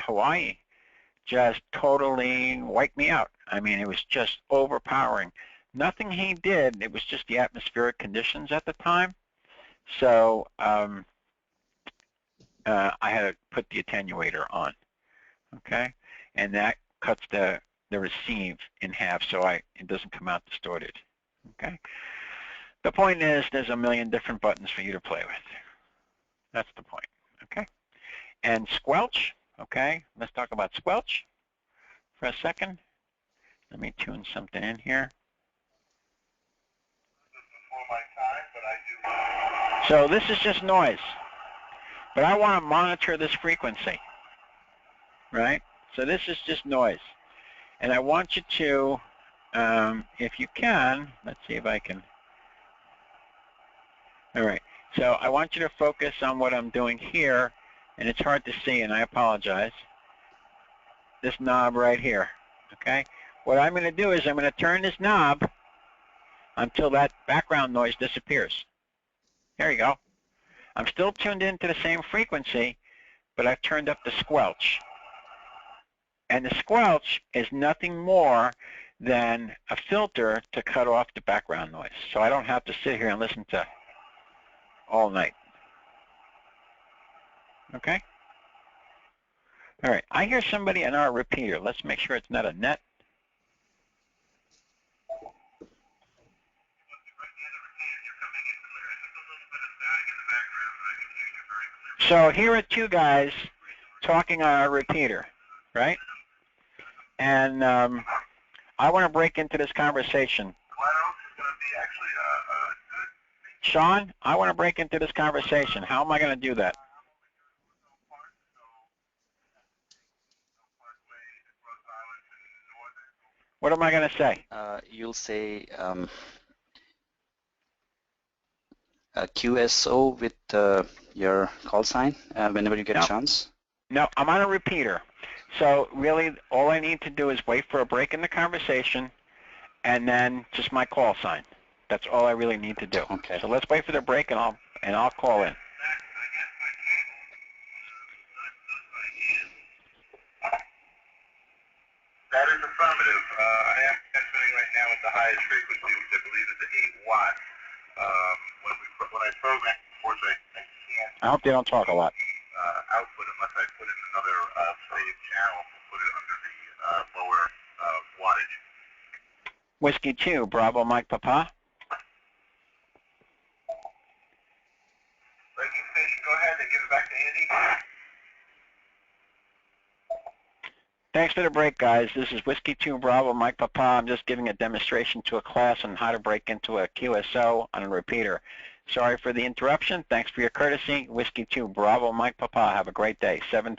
Hawaii just totally wipe me out. I mean, it was just overpowering. Nothing he did, it was just the atmospheric conditions at the time. So I had to put the attenuator on, okay? And that cuts the receive in half so it doesn't come out distorted, okay? The point is there's a million different buttons for you to play with. That's the point, okay? And squelch, okay? Let's talk about squelch for a second. Let me tune something in here. So this is just noise, but I want to monitor this frequency, right? So this is just noise, and I want you to, if you can, let's see if I can All right. So I want you to focus on what I'm doing here, and it's hard to see, and I apologize. This knob right here, okay? What I'm going to do is I'm going to turn this knob until that background noise disappears. There you go. I'm still tuned into the same frequency, but I've turned up the squelch. And the squelch is nothing more than a filter to cut off the background noise. So I don't have to sit here and listen to all night. Okay? All right. I hear somebody in our repeater. Let's make sure it's not a net. So here are two guys talking on our repeater, right? And I want to break into this conversation. Sean, I want to break into this conversation. How am I going to do that? What am I going to say? You'll say QSO with your call sign whenever you get a chance. No, I'm on a repeater. So really, all I need to do is wait for a break in the conversation, and then just my call sign. That's all I really need to do. Okay. So let's wait for the break, and I'll call in. That is affirmative. I am transmitting right now at the highest frequency, which I believe is 8 watts. When I program, unfortunately, I can't. I hope they don't talk a lot. Output unless I put in another saved channel to put it under the lower wattage. Whiskey 2, Bravo Mike Papa. Breaking station, go ahead and give it back to Andy. Thanks for the break, guys. This is Whiskey 2 Bravo Mike Papa. I'm just giving a demonstration to a class on how to break into a QSO on a repeater. Sorry for the interruption. Thanks for your courtesy. Whiskey 2 Bravo Mike Papa. Have a great day. 7-3. No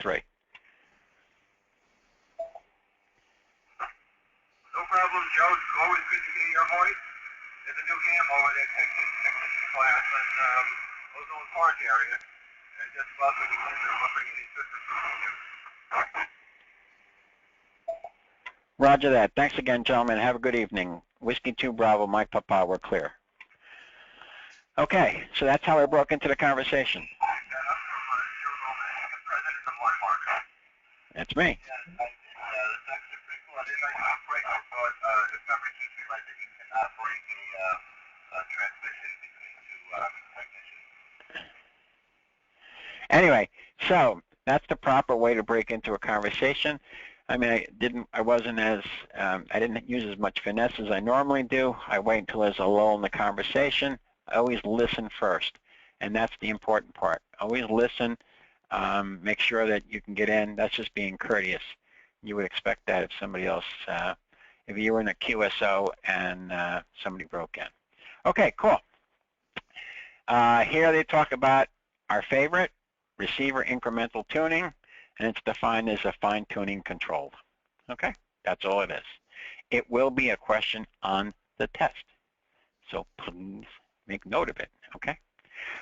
problem, Joe. It's always good to hear your voice. There's a new ham over there, technician class in Ozone Park area. And just welcome you in there, wondering any assistance from you. Roger that. Thanks again, gentlemen. Have a good evening. Whiskey 2 Bravo Mike Papa. We're clear. Okay, so that's how I broke into the conversation. That's me. Anyway, so that's the proper way to break into a conversation. I mean, I didn't use as much finesse as I normally do. I wait until there's a lull in the conversation. I always listen first, and that's the important part. Always listen. Make sure that you can get in. That's just being courteous. You would expect that if somebody else, if you were in a QSO and somebody broke in. Okay, cool. Here they talk about our favorite, receiver incremental tuning, and it's defined as a fine-tuning controlled. Okay, that's all it is. It will be a question on the test, so please make note of it, okay?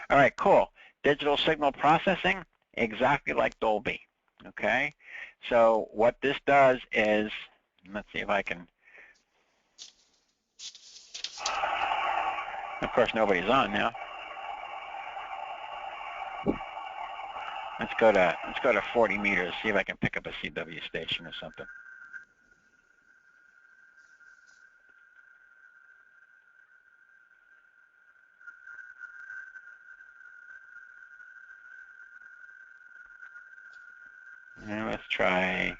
All right, cool. Digital signal processing, exactly like Dolby, okay? So what this does is, let's see if I can, of course nobody's on now. Let's go to 40 meters, see if I can pick up a CW station or something. And let's try.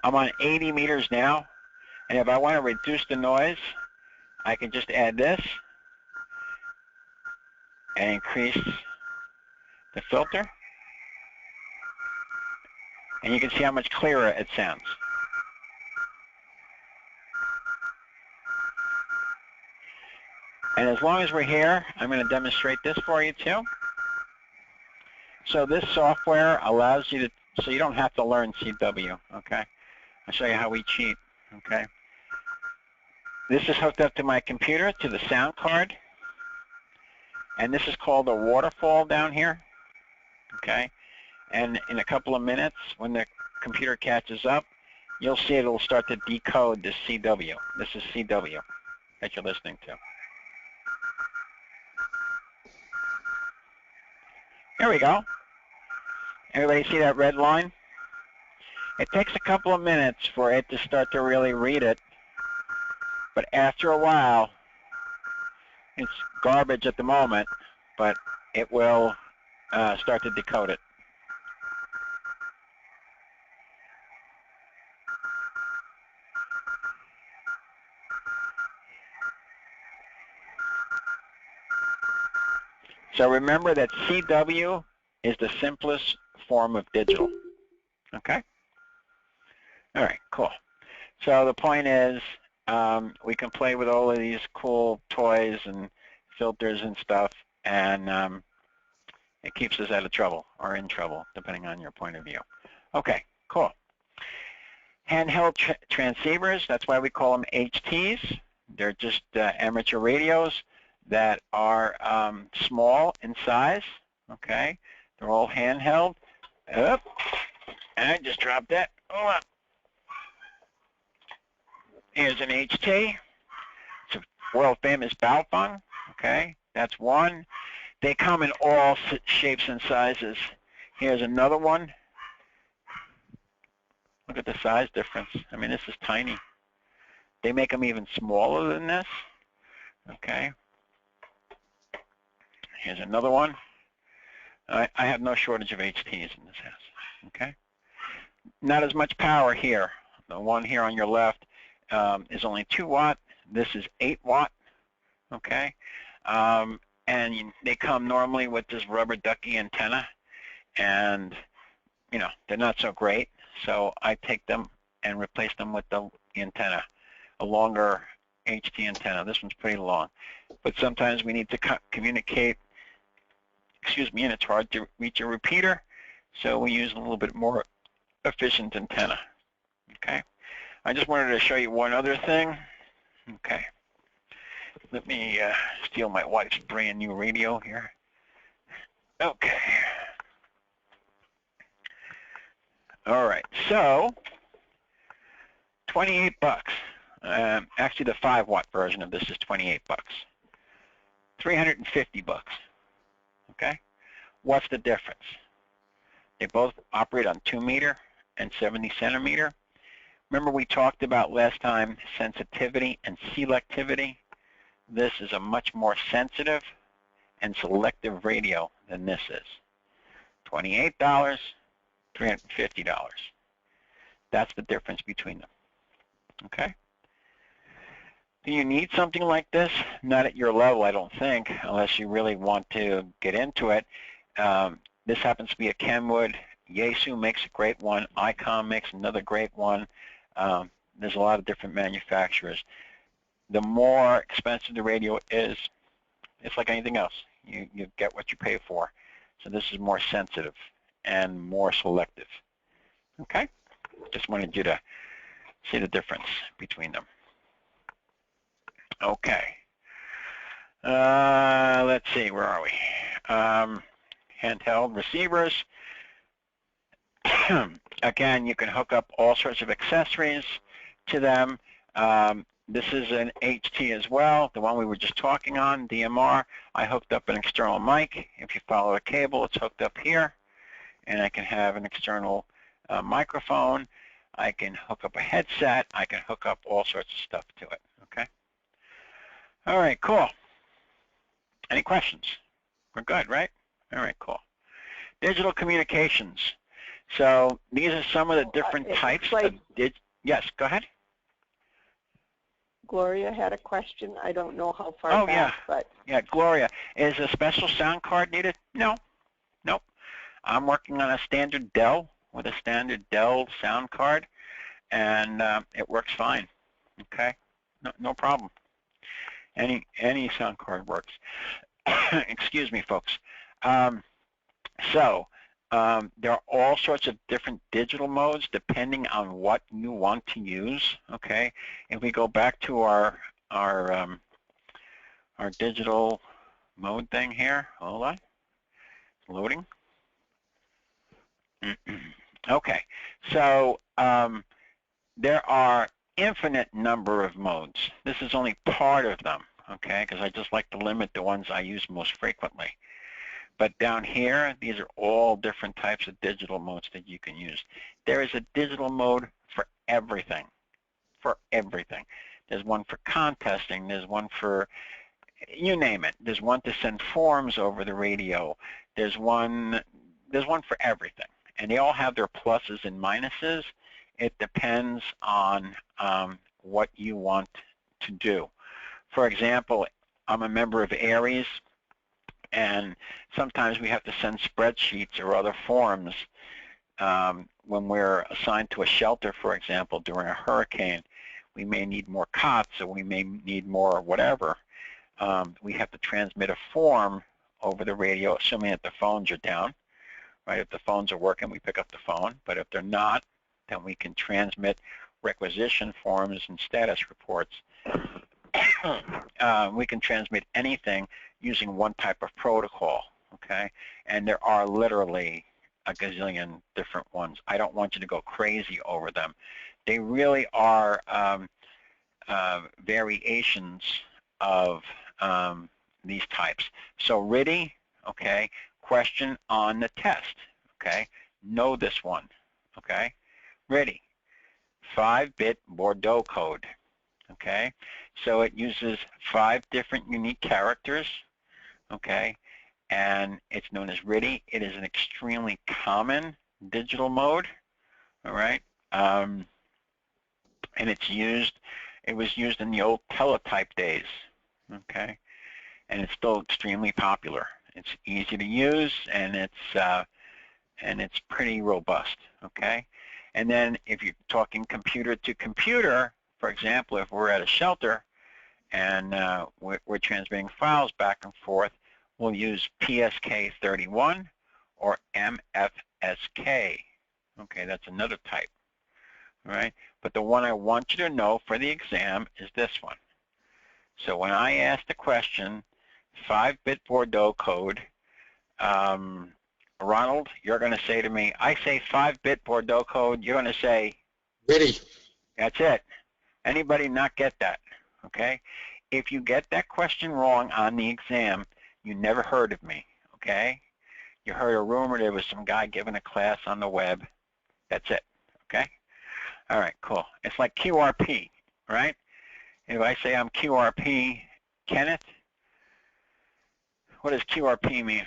I'm on 80 meters now, and if I want to reduce the noise, I can just add this and increase the filter, and you can see how much clearer it sounds. And as long as we're here, I'm going to demonstrate this for you too. So this software allows you to, so you don't have to learn CW, okay? I'll show you how we cheat, okay? This is hooked up to my computer, to the sound card, and this is called a waterfall down here, okay? And in a couple of minutes, when the computer catches up, you'll see it'll start to decode the CW. This is CW that you're listening to. There we go. Everybody see that red line? It takes a couple of minutes for it to start to really read it, but after a while, it's garbage at the moment, but it will start to decode it. So remember that CW is the simplest form of digital. Okay? All right, cool. So the point is, we can play with all of these cool toys and filters and stuff, and it keeps us out of trouble, or in trouble, depending on your point of view. Okay, cool. Handheld transceivers, that's why we call them HTs. They're just amateur radios that are small in size, okay? They're all handheld. Up. I just dropped that. Hold on. Here's an HT. It's a world-famous Baofeng, okay? That's one. They come in all shapes and sizes. Here's another one. Look at the size difference. I mean, this is tiny. They make them even smaller than this, okay? Here's another one. I have no shortage of HTs in this house, okay? Not as much power here. The one here on your left is only 2 watt. This is 8 watt, okay? And they come normally with this rubber ducky antenna, and, you know, they're not so great. So I take them and replace them with the antenna, a longer HT antenna. This one's pretty long. But sometimes we need to communicate, and it's hard to reach a repeater, so we use a little bit more efficient antenna, okay? I just wanted to show you one other thing. Okay. Let me steal my wife's brand new radio here. Okay. All right, so 28 bucks. Actually, the 5 watt version of this is 28 bucks. 350 bucks. Okay? What's the difference? They both operate on 2 meter and 70 centimeter. Remember we talked about last time sensitivity and selectivity? This is a much more sensitive and selective radio than this is. $28, $350. That's the difference between them. Okay? Do you need something like this? Not at your level, I don't think, unless you really want to get into it. This happens to be a Kenwood. Yaesu makes a great one. ICOM makes another great one. There's a lot of different manufacturers. The more expensive the radio is, it's like anything else. You get what you pay for. So this is more sensitive and more selective. Okay? Just wanted you to see the difference between them. Okay. Let's see, where are we? Handheld receivers. Again, you can hook up all sorts of accessories to them. This is an HT as well, the one we were just talking on, DMR. I hooked up an external mic. If you follow a cable, it's hooked up here. And I can have an external microphone. I can hook up a headset. I can hook up all sorts of stuff to it, okay? All right, cool. Any questions? We're good, right? All right, cool. Digital communications. So these are some of the different types of yes, go ahead. Gloria had a question. I don't know how far back, yeah. But yeah, Gloria. Is a special sound card needed? No. Nope. I'm working on a standard Dell with a standard Dell sound card, and it works fine. Okay? No problem. Any sound card works. Excuse me, folks. There are all sorts of different digital modes depending on what you want to use, okay? If we go back to our our digital mode thing here. Hold on. It's loading. Okay, so there are infinite number of modes. This is only part of them, okay, because I just like to limit the ones I use most frequently. But down here, these are all different types of digital modes that you can use. There is a digital mode for everything, There's one for contesting, there's one for, you name it. There's one to send forms over the radio. There's one for everything. And they all have their pluses and minuses. It depends on what you want to do. For example, I'm a member of Aries, and sometimes we have to send spreadsheets or other forms when we're assigned to a shelter, for example, during a hurricane. We may need more cots, or we may need more whatever. We have to transmit a form over the radio, assuming that the phones are down. Right? If the phones are working, we pick up the phone. But if they're not, then we can transmit requisition forms and status reports. We can transmit anything using one type of protocol, okay? And there are literally a gazillion different ones. I don't want you to go crazy over them. They really are variations of these types. So RTTY, okay, question on the test, okay? Know this one, okay? RTTY, 5-bit Bordeaux code, okay? So it uses 5 different unique characters, okay? And it's known as RTTY. It is an extremely common digital mode, all right? And it was used in the old teletype days, okay? And it's still extremely popular. It's easy to use, and it's pretty robust, okay? And then if you're talking computer to computer, for example, if we're at a shelter and we're transmitting files back and forth, we'll use PSK31 or MFSK. Okay, that's another type, all right? But the one I want you to know for the exam is this one. So when I ask the question, 5-bit Bordeaux code, Ronald, you're going to say to me, I say 5-bit Bordeaux code, you're going to say, RTTY. That's it. Anybody not get that, okay? If you get that question wrong on the exam, you never heard of me, okay? You heard a rumor there was some guy giving a class on the web. That's it, okay? All right, cool. It's like QRP, right? If I say I'm QRP, Kenneth, what does QRP mean?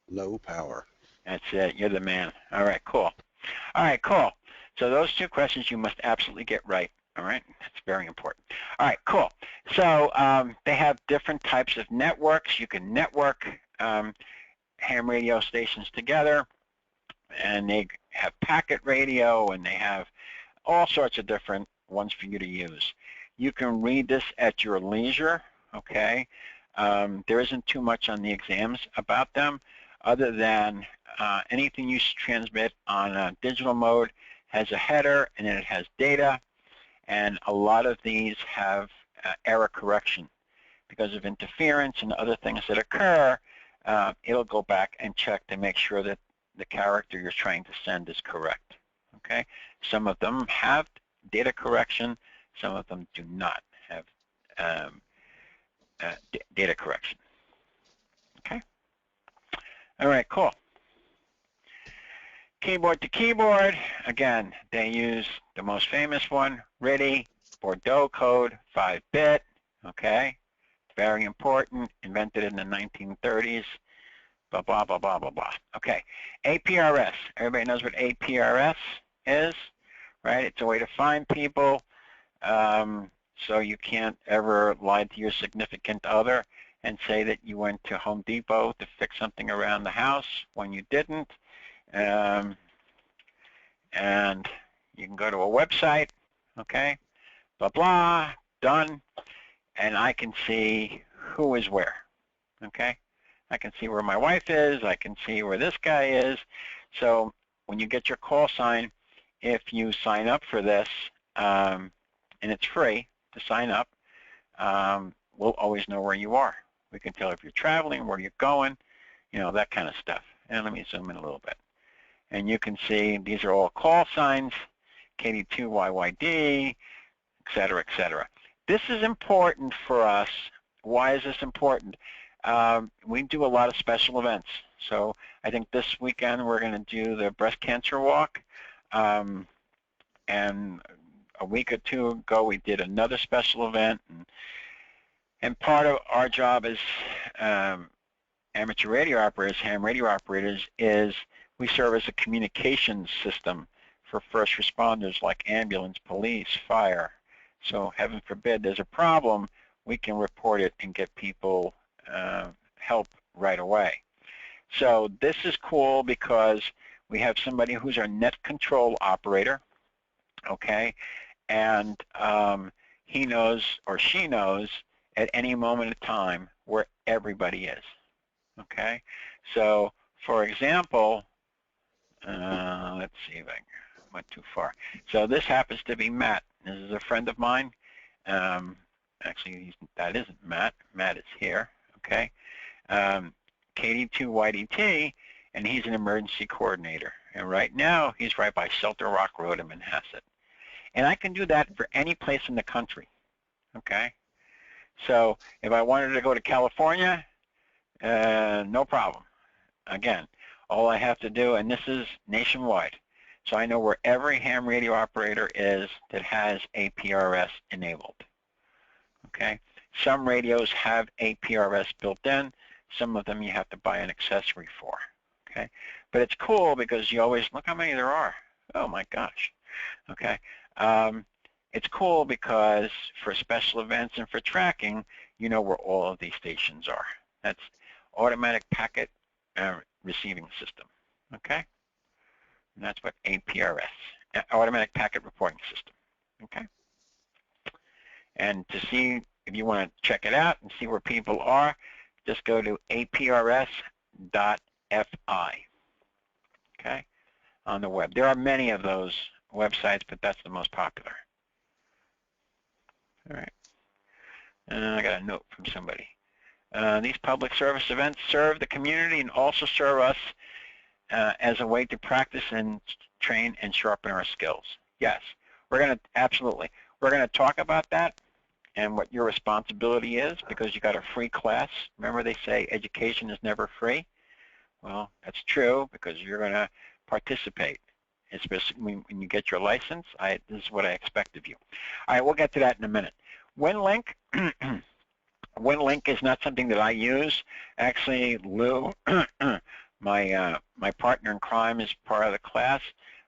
Low power. That's it. You're the man. All right, cool. All right, cool. So those 2 questions you must absolutely get right. All right, that's very important. All right, cool. So they have different types of networks. You can network ham radio stations together, and they have packet radio, and they have all sorts of different ones for you to use. You can read this at your leisure, okay? There isn't too much on the exams about them, other than anything you transmit on a digital mode has a header, and then it has data, and a lot of these have error correction. Because of interference and other things that occur, it'll go back and check to make sure that the character you're trying to send is correct, okay? Some of them have data correction, some of them do not have data correction, okay? All right, cool. Keyboard to keyboard, again, they use the most famous one, RTTY, Bordeaux code, 5-bit, okay? Very important, invented in the 1930s, blah, blah, blah, blah, blah, blah. Okay, APRS, everybody knows what APRS is, right? It's a way to find people, so you can't ever lie to your significant other and say that you went to Home Depot to fix something around the house when you didn't. And you can go to a website, okay, blah, blah, done, and I can see who is where, okay? I can see where my wife is, I can see where this guy is. So when you get your call sign, if you sign up for this, and it's free, to sign up, we'll always know where you are. We can tell if you're traveling, where you're going, you know, that kind of stuff. And let me zoom in a little bit. And you can see these are all call signs, KD2YYD, et cetera, et cetera. This is important for us. Why is this important? We do a lot of special events. So I think this weekend we're going to do the breast cancer walk. And a week or two ago we did another special event. And part of our job as amateur radio operators, ham radio operators, is we serve as a communications system for first responders like ambulance, police, fire. So heaven forbid there's a problem, we can report it and get people help right away. So this is cool because we have somebody who's our net control operator, okay, and he knows or she knows at any moment in time where everybody is, okay? So for example, let's see if I went too far. So this happens to be Matt. This is a friend of mine. Actually, that isn't Matt. Matt is here, okay? KD2YDT, and he's an emergency coordinator. And right now, he's right by Shelter Rock Road in Manhasset. And I can do that for any place in the country, okay? So if I wanted to go to California, no problem. Again, all I have to do, and this is nationwide, so I know where every ham radio operator is that has APRS enabled, okay? Some radios have APRS built in. Some of them you have to buy an accessory for, okay? But it's cool because you always, look how many there are. Oh my gosh, okay? It's cool because for special events and for tracking, you know where all of these stations are. That's automatic packet receiving system, okay? And that's what APRS, automatic packet reporting system, okay? And to see, if you want to check it out and see where people are, just go to aprs.fi, okay, on the web. There are many of those websites, but that's the most popular. All right. And I got a note from somebody. These public service events serve the community and also serve us as a way to practice and train and sharpen our skills. Yes, we're going to, absolutely. We're going to talk about that and what your responsibility is because you got a free class. Remember they say education is never free? Well, that's true because you're going to participate, especially when you get your license. This is what I expect of you. All right, we'll get to that in a minute. WinLink. WinLink is not something that I use. Actually, Lou, my partner in crime, is part of the class.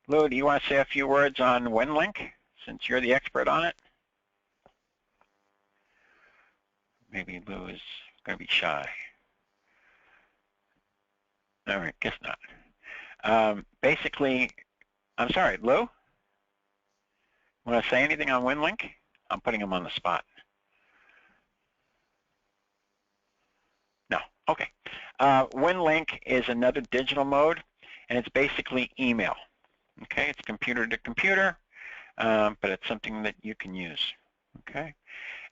Lou, do you want to say a few words on WinLink since you're the expert on it? Maybe Lou is going to be shy. All right, guess not. Basically, I'm sorry, Lou? Want to say anything on WinLink? I'm putting him on the spot. No, okay. WinLink is another digital mode, and it's basically email. Okay, it's computer to computer, but it's something that you can use. Okay,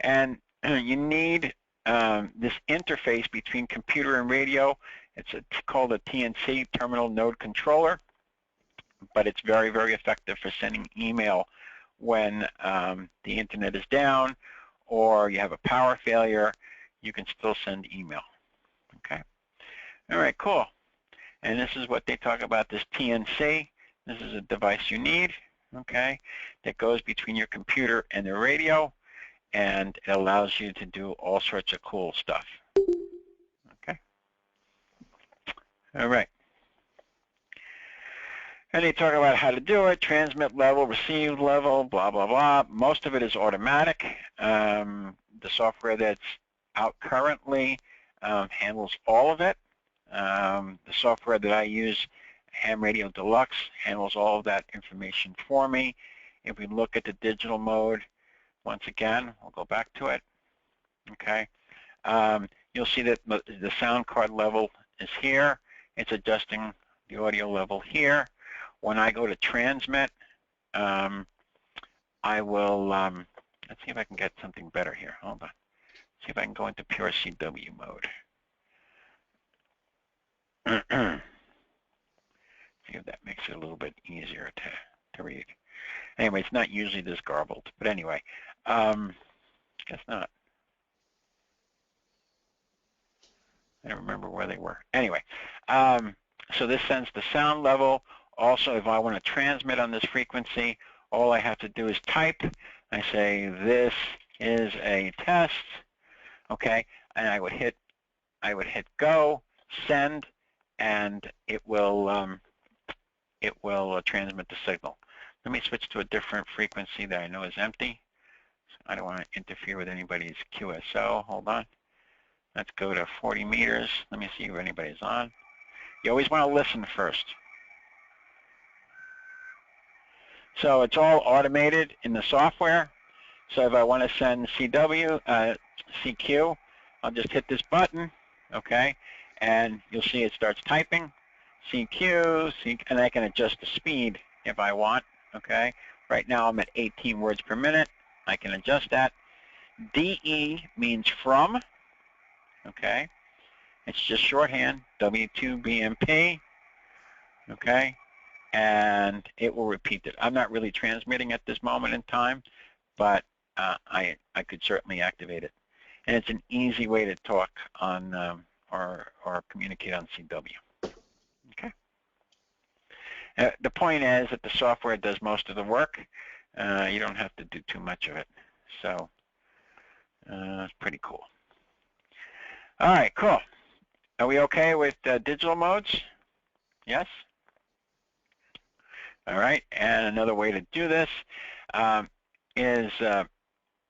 and you need this interface between computer and radio. It's called a TNC, Terminal Node Controller, but it's very, very effective for sending email when the internet is down or you have a power failure. You can still send email. Okay. All right, cool. And this is what they talk about, this TNC. This is a device you need, okay, that goes between your computer and the radio, and it allows you to do all sorts of cool stuff. Okay. All right. And they talk about how to do it, transmit level, receive level, blah, blah, blah. Most of it is automatic. The software that's out currently handles all of it. The software that I use, Ham Radio Deluxe, handles all of that information for me. If we look at the digital mode, once again, we'll go back to it. Okay. You'll see that the sound card level is here. It's adjusting the audio level here. When I go to transmit, I will Let's see if I can get something better here. Hold on. See if I can go into pure CW mode. See if that makes it a little bit easier to read. Anyway, it's not usually this garbled, but anyway, guess not. I don't remember where they were. Anyway, so this sends the sound level. Also, if I want to transmit on this frequency, all I have to do is type. I say, this is a test, okay, and I would hit go, send, and it will transmit the signal. Let me switch to a different frequency that I know is empty. I don't want to interfere with anybody's QSO. Hold on. Let's go to 40 meters. Let me see if anybody's on. You always want to listen first. So it's all automated in the software. So if I want to send CQ, I'll just hit this button, okay? And you'll see it starts typing, CQ, and I can adjust the speed if I want, okay? Right now I'm at 18 words per minute. I can adjust that. DE means from, okay? It's just shorthand, W2BMP, okay? And it will repeat it. I'm not really transmitting at this moment in time, but I could certainly activate it. And it's an easy way to talk on or communicate on CW. Okay. The point is that the software does most of the work. You don't have to do too much of it. So it's pretty cool. All right, cool. Are we okay with digital modes? Yes? All right, and another way to do this is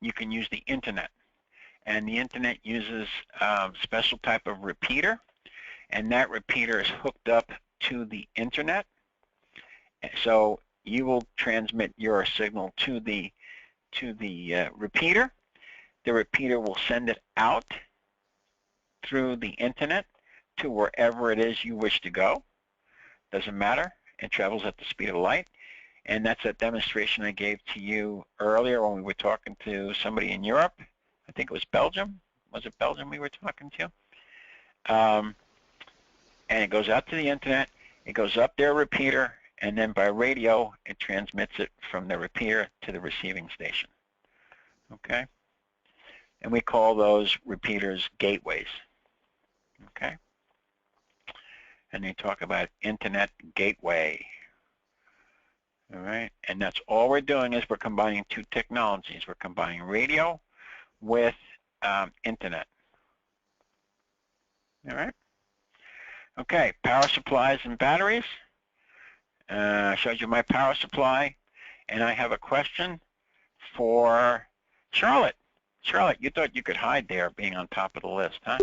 you can use the internet. And the internet uses a special type of repeater, and that repeater is hooked up to the internet. So you will transmit your signal to the repeater. The repeater will send it out through the internet to wherever it is you wish to go. Doesn't matter. It travels at the speed of light. And that's a demonstration I gave to you earlier when we were talking to somebody in Europe. I think it was Belgium. Was it Belgium we were talking to? And it goes out to the internet. It goes up their repeater, and then by radio, it transmits it from the repeater to the receiving station. Okay? And we call those repeaters gateways. Okay? And they talk about internet gateway. All right? And that's all we're doing is we're combining two technologies. We're combining radio with internet. All right? Okay, power supplies and batteries. I showed you my power supply, and I have a question for Charlotte. Charlotte, you thought you could hide there being on top of the list, huh?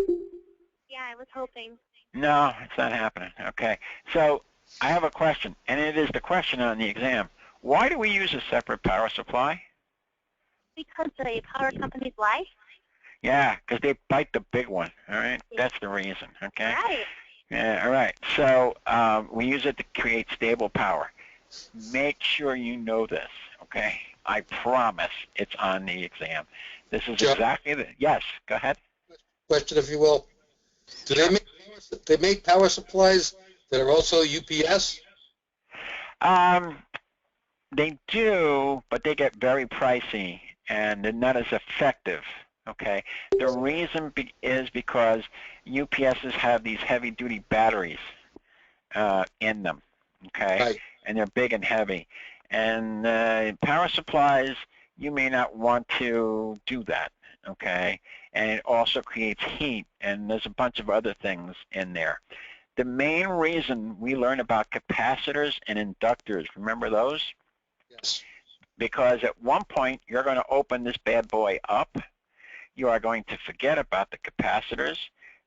Yeah, I was hoping. No, it's not happening. Okay, so I have a question, and it is the question on the exam. Why do we use a separate power supply? Because the power companies lie? Yeah, because they bite the big one, all right? Yeah. That's the reason, okay? Right. Yeah, all right. So we use it to create stable power. Make sure you know this, okay? I promise it's on the exam. This is exactly the, yes, go ahead. Question, if you will. Do they make power supplies that are also UPS? They do, but they get very pricey, and they're not as effective, okay? The reason is because UPSs have these heavy-duty batteries in them, okay? Right. And they're big and heavy. And power supplies, you may not want to do that, okay? And it also creates heat, and there's a bunch of other things in there. The main reason we learn about capacitors and inductors, remember those? Yes. Because at one point, you're going to open this bad boy up. You are going to forget about the capacitors.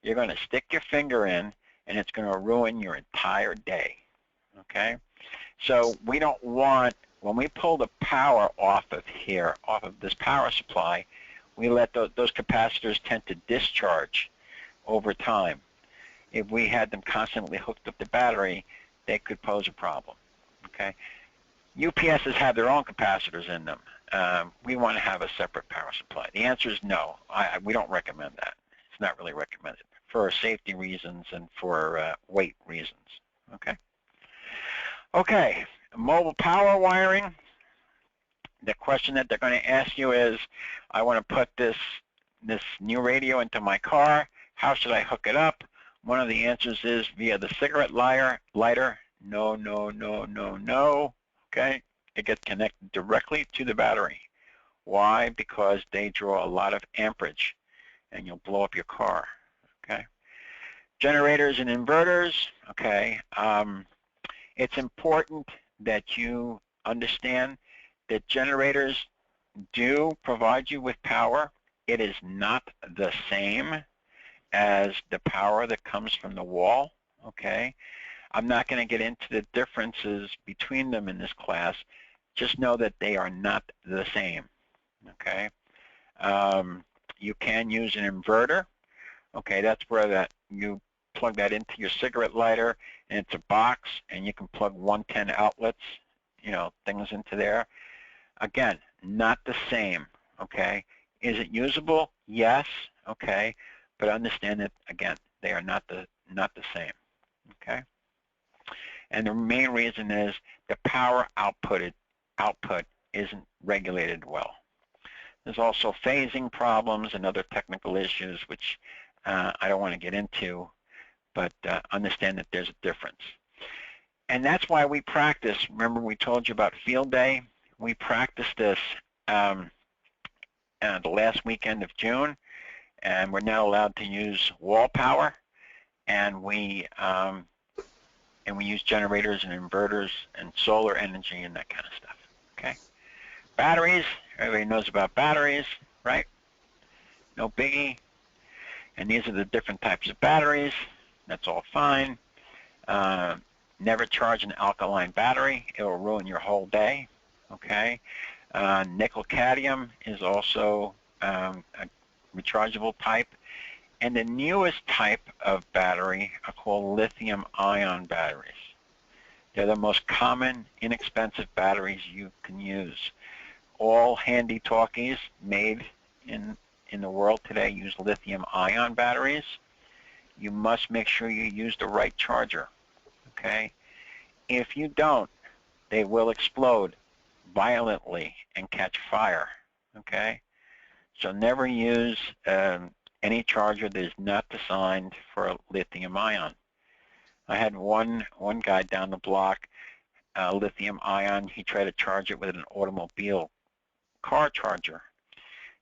You're going to stick your finger in, and it's going to ruin your entire day, okay? So we don't want, when we pull the power off of here, off of this power supply, we let those capacitors tend to discharge over time. If we had them constantly hooked up to battery, they could pose a problem, okay? UPSs have their own capacitors in them. we want to have a separate power supply. The answer is no. We don't recommend that. It's not really recommended for safety reasons and for weight reasons. Okay. Okay. Mobile power wiring. The question that they're going to ask you is, I want to put this new radio into my car. How should I hook it up? One of the answers is via the cigarette lighter. No, no, no, no, no. Okay? It gets connected directly to the battery. Why? Because they draw a lot of amperage, and you'll blow up your car. Okay? Generators and inverters. Okay? It's important that you understand that generators do provide you with power. It is not the same as the power that comes from the wall. Okay? I'm not going to get into the differences between them in this class. Just know that they are not the same. Okay? You can use an inverter. Okay, that's where you plug that into your cigarette lighter, and it's a box, and you can plug 110 outlets, things into there. Again, not the same. Okay? Is it usable? Yes. Okay, but understand that again, they are not the same. Okay? And the main reason is the power output isn't regulated well. There's also phasing problems and other technical issues which I don't want to get into, but understand that there's a difference. And that's why we practice. Remember we told you about field day? We practiced this the last weekend of June, and we're now allowed to use wall power, and we use generators and inverters and solar energy and that kind of stuff. Okay? Batteries, everybody knows about batteries, right? No biggie. And these are the different types of batteries. That's all fine. Never charge an alkaline battery. It will ruin your whole day. Okay? Nickel cadmium is also a rechargeable type. And the newest type of battery are called lithium-ion batteries. They're the most common, inexpensive batteries you can use. All handy talkies made in the world today use lithium-ion batteries. You must make sure you use the right charger. Okay? If you don't, they will explode violently and catch fire. Okay? So never use any charger that is not designed for lithium-ion. I had one guy down the block, lithium-ion. He tried to charge it with an automobile car charger.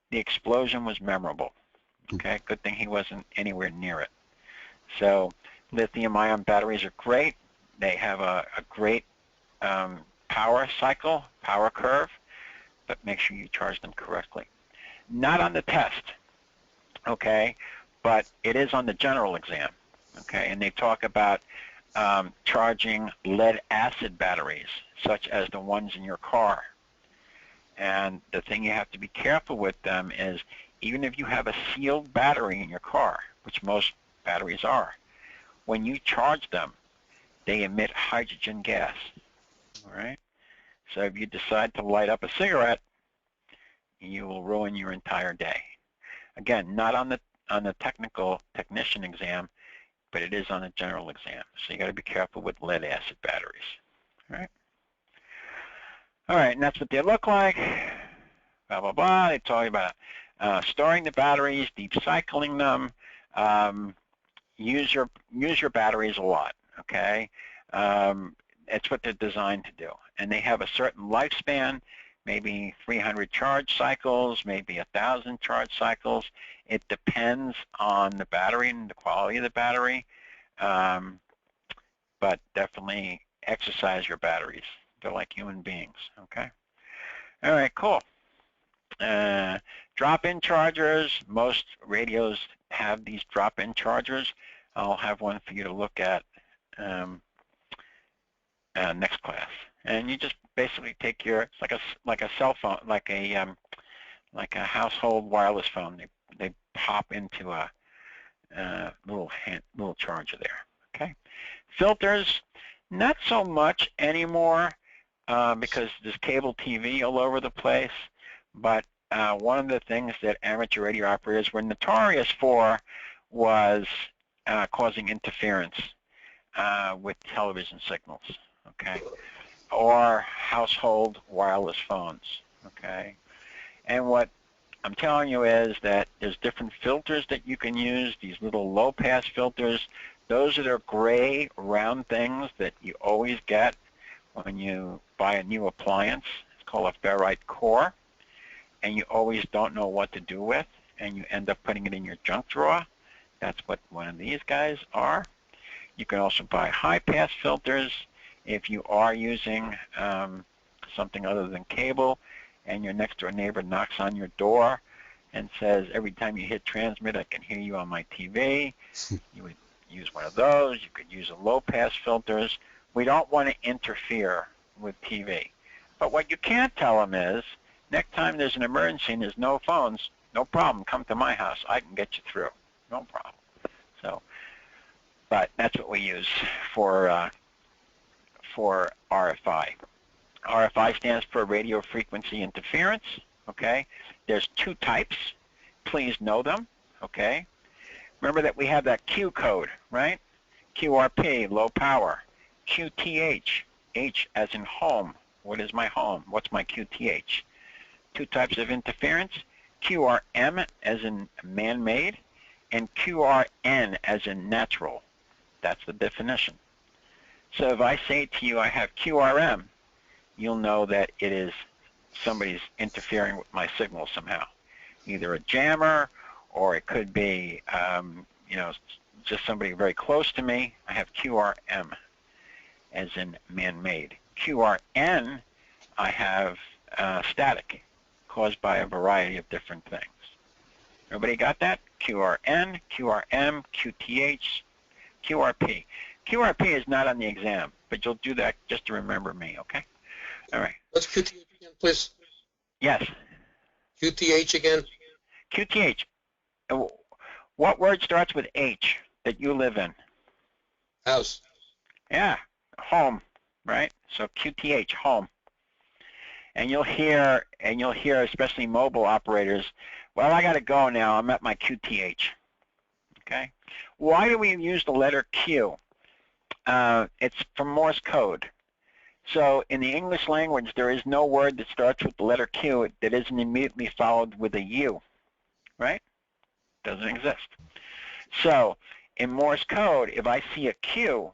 The explosion was memorable. Okay, good thing he wasn't anywhere near it. So lithium-ion batteries are great. They have a great power cycle, power curve, but make sure you charge them correctly. Not on the test, okay, but it is on the general exam, okay, and they talk about charging lead-acid batteries, such as the ones in your car. And the thing you have to be careful with them is, even if you have a sealed battery in your car, which most batteries are, when you charge them, they emit hydrogen gas, all right? So if you decide to light up a cigarette, you will ruin your entire day. Again, not on the technician exam, but it is on the general exam. So you got to be careful with lead-acid batteries, all right? All right, and that's what they look like. Blah, blah, blah. They talk about storing the batteries, deep cycling them. Use your batteries a lot, okay? It's what they're designed to do. And they have a certain lifespan, maybe 300 charge cycles, maybe 1,000 charge cycles. It depends on the battery and the quality of the battery. But definitely exercise your batteries. They're like human beings, okay? All right, cool. Drop-in chargers. Most radios have these drop-in chargers. I'll have one for you to look at next class. And you just basically take your, it's like a cell phone, like a household wireless phone. They pop into a little charger there. Okay. Filters, not so much anymore because there's cable TV all over the place. But one of the things that amateur radio operators were notorious for was causing interference with television signals, okay, or household wireless phones, okay. And what I'm telling you is that there's different filters that you can use, these little low-pass filters. Those are the gray, round things that you always get when you buy a new appliance. It's called a ferrite core, and you always don't know what to do with, and you end up putting it in your junk drawer. That's what one of these guys are. You can also buy high-pass filters if you are using something other than cable, and your next-door neighbor knocks on your door and says, every time you hit transmit, I can hear you on my TV. You would use one of those. You could use a low-pass filters. We don't want to interfere with TV. But what you can't tell them is, next time there's an emergency and there's no phones, no problem, come to my house. I can get you through. No problem. So, but that's what we use for RFI. RFI stands for radio frequency interference, okay? There's two types. Please know them, okay? Remember that we have that Q code, right? QRP, low power. QTH, H as in home. What is my home? What's my QTH? Two types of interference. QRM as in man-made, and QRN as in natural. That's the definition. So if I say to you I have QRM, you'll know that it is somebody's interfering with my signal somehow. Either a jammer, or it could be, you know, just somebody very close to me. I have QRM, as in man-made. QRN, I have static, caused by a variety of different things. Everybody got that? QRN, QRM, QTH, QRP. QRP is not on the exam, but you'll do that just to remember me, okay? All right. What's QTH again, please? Yes. QTH again? QTH. What word starts with H that you live in? House. Yeah, home, right? So QTH, home. And you'll hear, especially mobile operators, well, I got to go now. I'm at my QTH. Okay. Why do we use the letter Q? It's from Morse code. So in the English language, there is no word that starts with the letter Q that isn't immediately followed with a U, right? Doesn't exist. So in Morse code, if I see a Q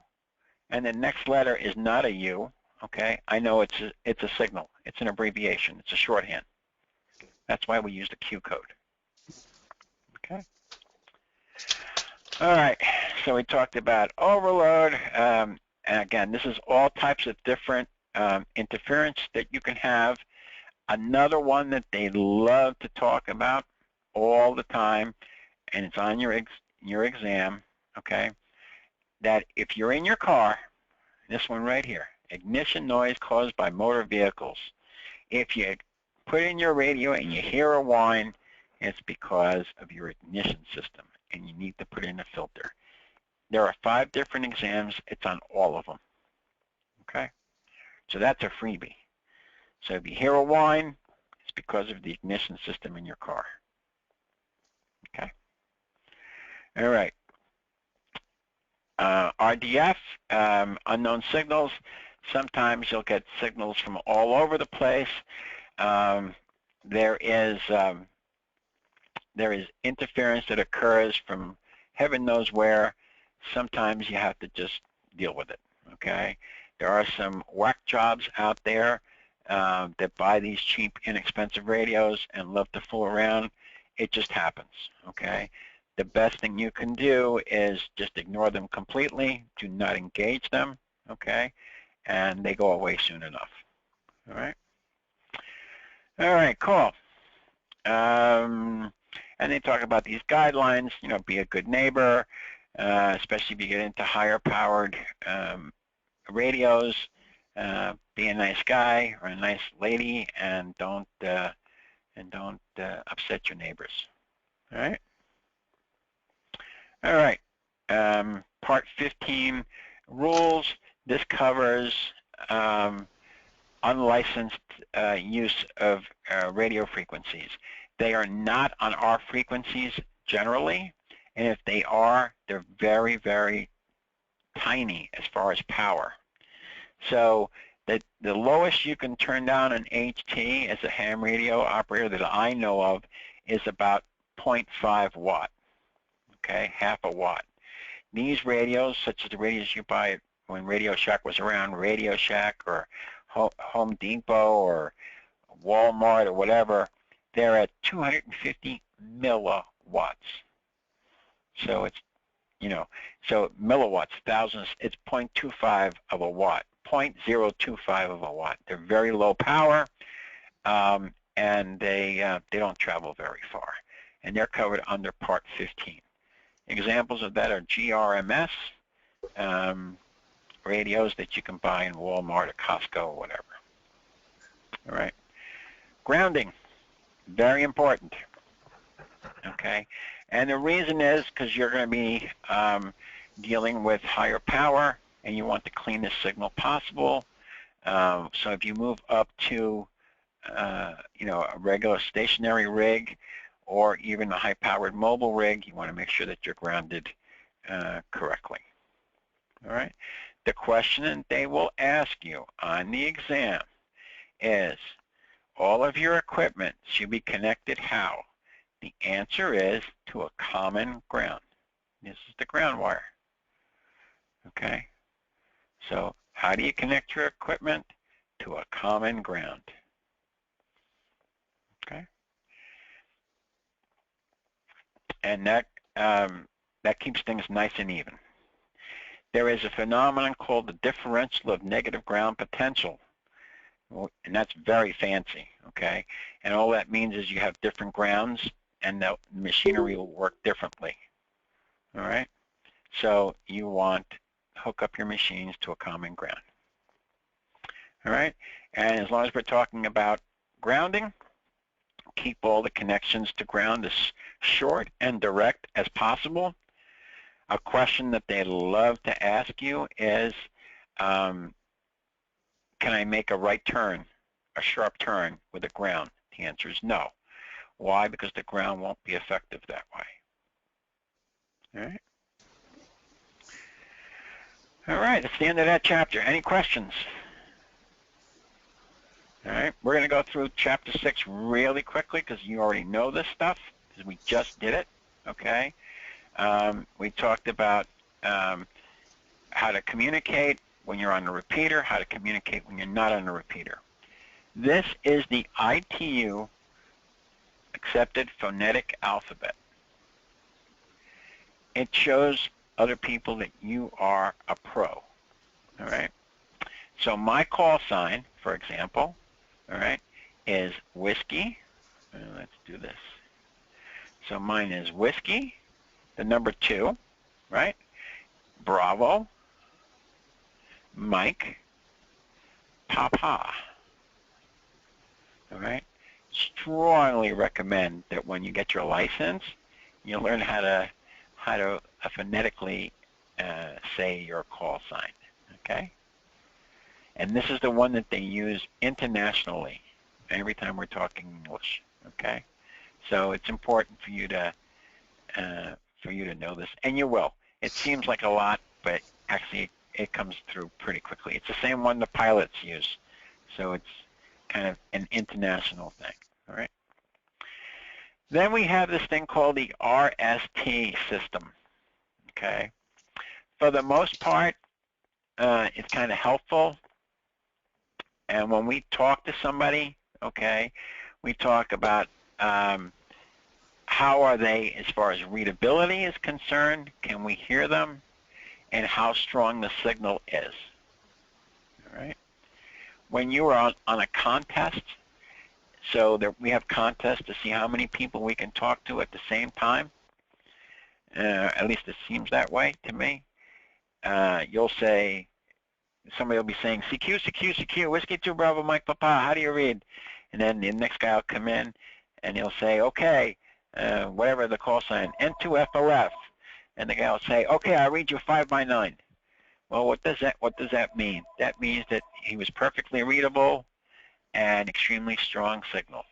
and the next letter is not a U, okay, I know it's a signal. It's an abbreviation. It's a shorthand. That's why we use the Q code. Okay. All right. So we talked about overload. And again, this is all types of different interference that you can have. Another one that they love to talk about all the time, and it's on your exam, okay, that if you're in your car, this one right here, ignition noise caused by motor vehicles. If you put in your radio and you hear a whine, it's because of your ignition system, and you need to put in a filter. There are 5 different exams. It's on all of them. Okay? So that's a freebie. So if you hear a whine, it's because of the ignition system in your car. Okay? All right. RDF, unknown signals. Sometimes you'll get signals from all over the place. There is interference that occurs from heaven knows where. Sometimes you have to just deal with it, okay? There are some whack jobs out there that buy these cheap, inexpensive radios and love to fool around. It just happens, okay? The best thing you can do is just ignore them completely. Do not engage them, okay? And they go away soon enough, all right? All right, cool. And they talk about these guidelines, you know, be a good neighbor, especially if you get into higher powered radios. Be a nice guy or a nice lady, and don't upset your neighbors. All right. All right. Part 15 rules. This covers unlicensed use of radio frequencies. They are not on our frequencies generally, and if they are, they're very, very tiny as far as power. So the lowest you can turn down an HT as a ham radio operator that I know of is about 0.5 watt, okay, half a watt. These radios, such as the radios you buy when Radio Shack was around, Radio Shack or Home Depot or Walmart or whatever, they're at 250 milliwatts. So it's, you know, so milliwatts, thousands, it's 0.25 of a watt, 0.025 of a watt. They're very low power, and they don't travel very far. And they're covered under Part 15. Examples of that are GRMS radios that you can buy in Walmart or Costco or whatever. All right. Grounding, very important. Okay. And the reason is because you're going to be dealing with higher power, and you want the cleanest signal possible. So if you move up to, you know, a regular stationary rig, or even a high-powered mobile rig, you want to make sure that you're grounded correctly. All right. The question that they will ask you on the exam is, all of your equipment should be connected how? The answer is to a common ground. This is the ground wire. Okay. So how do you connect your equipment? To a common ground. Okay. And that keeps things nice and even. There is a phenomenon called the differential of negative ground potential, and that's very fancy, okay? And all that means is you have different grounds, and the machinery will work differently, all right? So you want to hook up your machines to a common ground, all right? And as long as we're talking about grounding, keep all the connections to ground as short and direct as possible. A question that they love to ask you is, can I make a right turn, a sharp turn with a ground? The answer is no. Why? Because the ground won't be effective that way. All right. All right, that's the end of that chapter. Any questions? All right, we're going to go through Chapter 6 really quickly because you already know this stuff because we just did it, okay? We talked about how to communicate when you're on the repeater, how to communicate when you're not on the repeater. This is the ITU accepted phonetic alphabet. It shows other people that you are a pro, all right? So my call sign, for example, all right, is whiskey. Let's do this. So mine is whiskey, the number 2, right? Bravo, Mike, Papa. All right? Strongly recommend that when you get your license, you learn how to phonetically say your call sign, okay? And this is the one that they use internationally every time we're talking English, okay? So it's important for you to know this, and you will. It seems like a lot, but actually it comes through pretty quickly. It's the same one the pilots use, so it's kind of an international thing, all right? Then we have this thing called the RST system, okay? For the most part, it's kind of helpful, and when we talk to somebody, okay, we talk about how are they as far as readability is concerned, can we hear them, and how strong the signal is, all right? When you are on a contest, so that we have contests to see how many people we can talk to at the same time, at least it seems that way to me. You'll say, somebody will be saying, CQ, CQ, CQ, Whiskey 2 Bravo Mike Papa, how do you read? And then the next guy will come in and he'll say, okay, whatever the call sign, N2FOF. And the guy will say, okay, I read you 5 by 9. Well, what does that mean? That means that he was perfectly readable and extremely strong signal.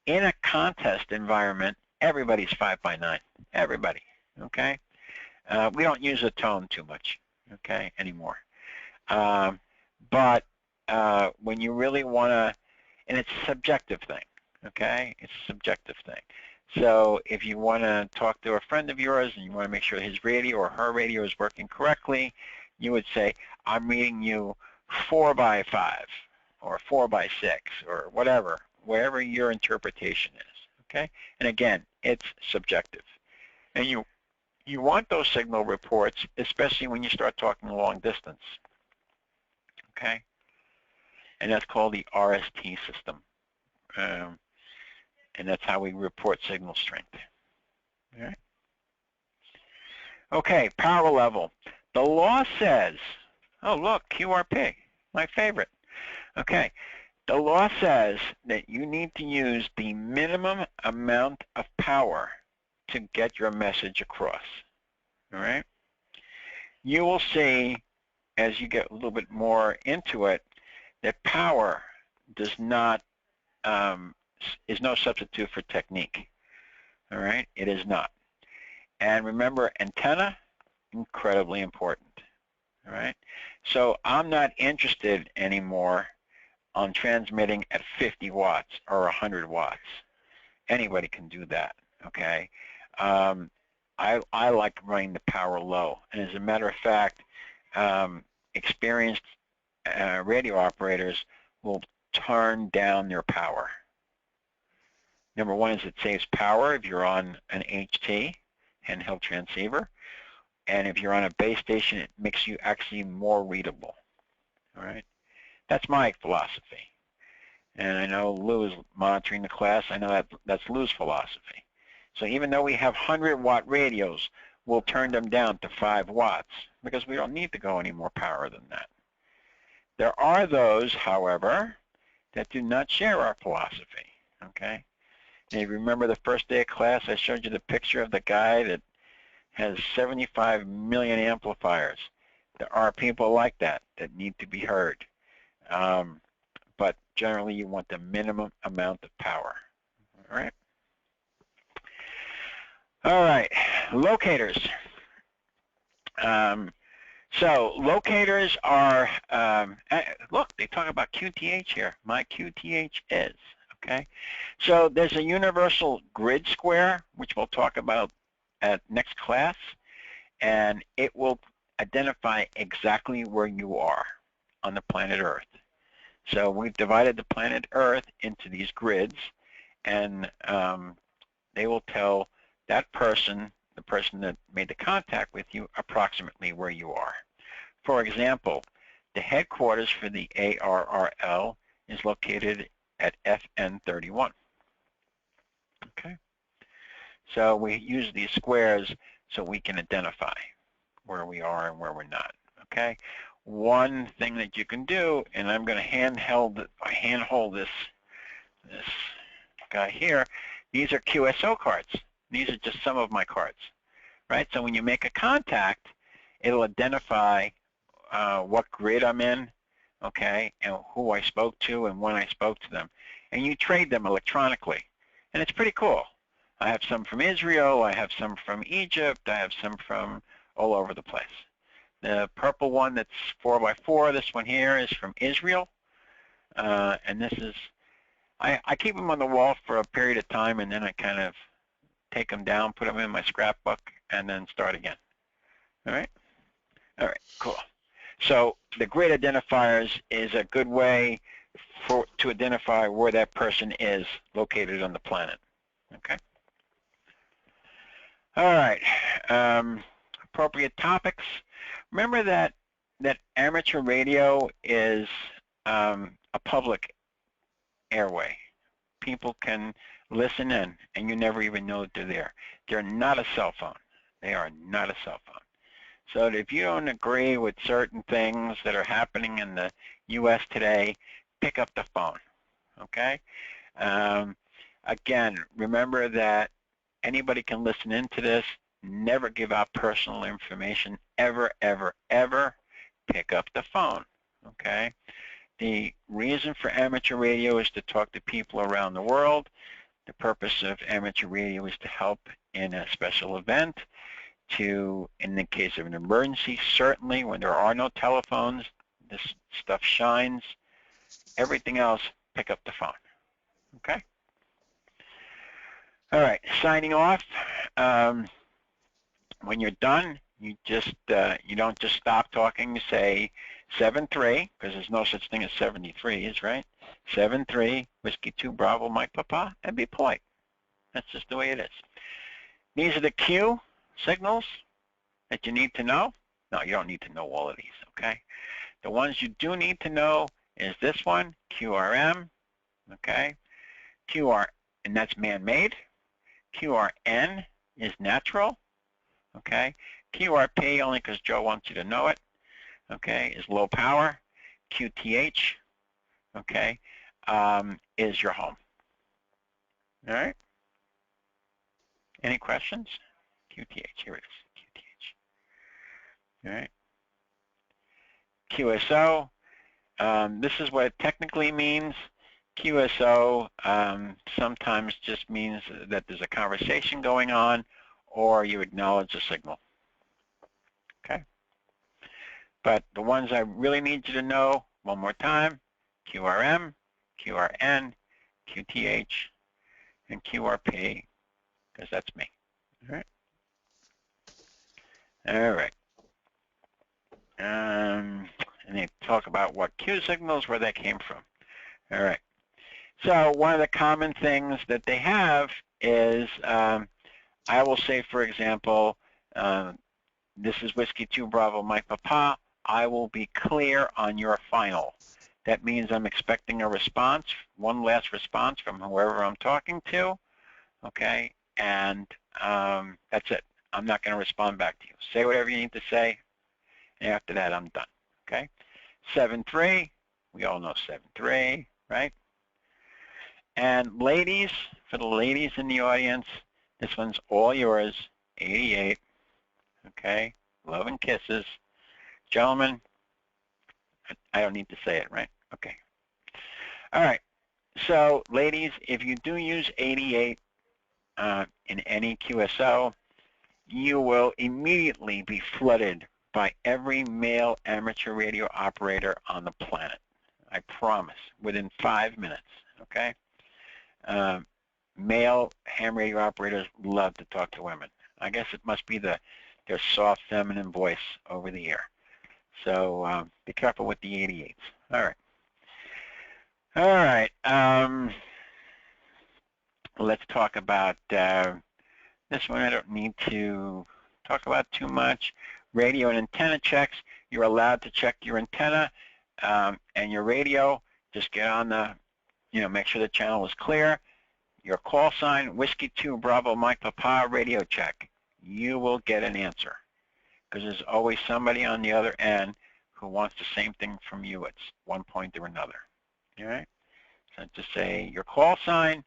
In a contest environment, everybody's 5x9. Everybody. Okay. We don't use a tone too much. Okay, anymore. But when you really want to, and it's a subjective thing. Okay, it's a subjective thing. So if you want to talk to a friend of yours and you want to make sure his radio or her radio is working correctly, you would say, I'm reading you 4x5 or 4x6 or whatever, wherever your interpretation is. Okay, and again, it's subjective. And you want those signal reports, especially when you start talking long distance. Okay, and that's called the RST system. And that's how we report signal strength. All right. Okay, power level. The law says, oh look, QRP, my favorite. Okay, the law says that you need to use the minimum amount of power to get your message across. All right. You will see as you get a little bit more into it that power does not is no substitute for technique. All right, it is not. And remember, antenna, incredibly important. All right, so I'm not interested anymore on transmitting at 50 watts or 100 watts. Anybody can do that. Okay, I like running the power low, and as a matter of fact, experienced radio operators will turn down their power. Number one is it saves power if you're on an HT, handheld transceiver. And if you're on a base station, it makes you actually more readable. All right? That's my philosophy. And I know Lou is monitoring the class. I know that's Lou's philosophy. So even though we have 100-watt radios, we'll turn them down to 5 watts because we don't need to go any more power than that. There are those, however, that do not share our philosophy. Okay? And if you remember the first day of class, I showed you the picture of the guy that has 75 million amplifiers. There are people like that that need to be heard. But generally, you want the minimum amount of power. All right? All right, locators. So locators are, look, they talk about QTH here. My QTH is. Okay, so there's a universal grid square, which we'll talk about at next class, and it will identify exactly where you are on the planet Earth. So we've divided the planet Earth into these grids, and they will tell that person, the person that made the contact with you, approximately where you are. For example, the headquarters for the ARRL is located at FN31. Okay, so we use these squares so we can identify where we are and where we're not. Okay, one thing that you can do, and I'm going to handhold this guy here. These are QSO cards. These are just some of my cards, right? So when you make a contact, it'll identify what grid I'm in, okay, and who I spoke to and when I spoke to them. And you trade them electronically. And it's pretty cool. I have some from Israel, I have some from Egypt, I have some from all over the place. The purple one that's 4x4, this one here is from Israel. And this is, I keep them on the wall for a period of time, and then I kind of take them down, put them in my scrapbook, and then start again. All right? All right, cool. So the grid identifiers is a good way to identify where that person is located on the planet. Okay. All right. Appropriate topics. Remember that amateur radio is a public airway. People can listen in, and you never even know that they're there. They're not a cell phone. They are not a cell phone. So if you don't agree with certain things that are happening in the U.S. today, pick up the phone, okay? Again, remember that anybody can listen into this. Never give out personal information, ever, ever, ever. pick up the phone, okay? The reason for amateur radio is to talk to people around the world. The purpose of amateur radio is to help in a special event, to, in the case of an emergency, certainly when there are no telephones, this stuff shines. Everything else, pick up the phone, okay? All right, signing off. When you're done, you just you don't just stop talking. You say 7-3, because there's no such thing as 73s, right? 7-3, Whiskey 2 Bravo Mike Papa, and be polite. That's just the way it is. These are the Q signals that you need to know. No, you don't need to know all of these, okay? The ones you do need to know is this one, QRM, okay? QR, and that's man-made. QRN is natural, okay? QRP, only because Joe wants you to know it, okay, is low power. QTH, okay, is your home. All right? Any questions? QTH, here it is, QTH. All right. QSO, this is what it technically means. QSO sometimes just means that there's a conversation going on or you acknowledge a signal. Okay? But the ones I really need you to know, one more time, QRM, QRN, QTH, and QRP, because that's me. All right? All right. And they talk about what Q signals, where they came from. All right. So one of the common things that they have is, I will say, for example, this is Whiskey 2 Bravo Mike Papa. I will be clear on your final. That means I'm expecting a response, one last response from whoever I'm talking to, okay? And that's it. I'm not going to respond back to you. Say whatever you need to say, and after that, I'm done, okay? 7-3, we all know 7-3, right? And ladies, for the ladies in the audience, this one's all yours, 88, okay? Love and kisses. Gentlemen, I don't need to say it, right? Okay. All right. So, ladies, if you do use 88 in any QSO, you will immediately be flooded by every male amateur radio operator on the planet. I promise, within 5 minutes, okay? Male ham radio operators love to talk to women. I guess it must be their soft feminine voice over the air. So be careful with the 88s. All right. All right. Let's talk about this one. I don't need to talk about too much. Radio and antenna checks. You're allowed to check your antenna and your radio. Just get on the, make sure the channel is clear. Your call sign, Whiskey 2 Bravo Mike Papa radio check. You will get an answer, because there's always somebody on the other end who wants the same thing from you at one point or another. All right? So just say your call sign,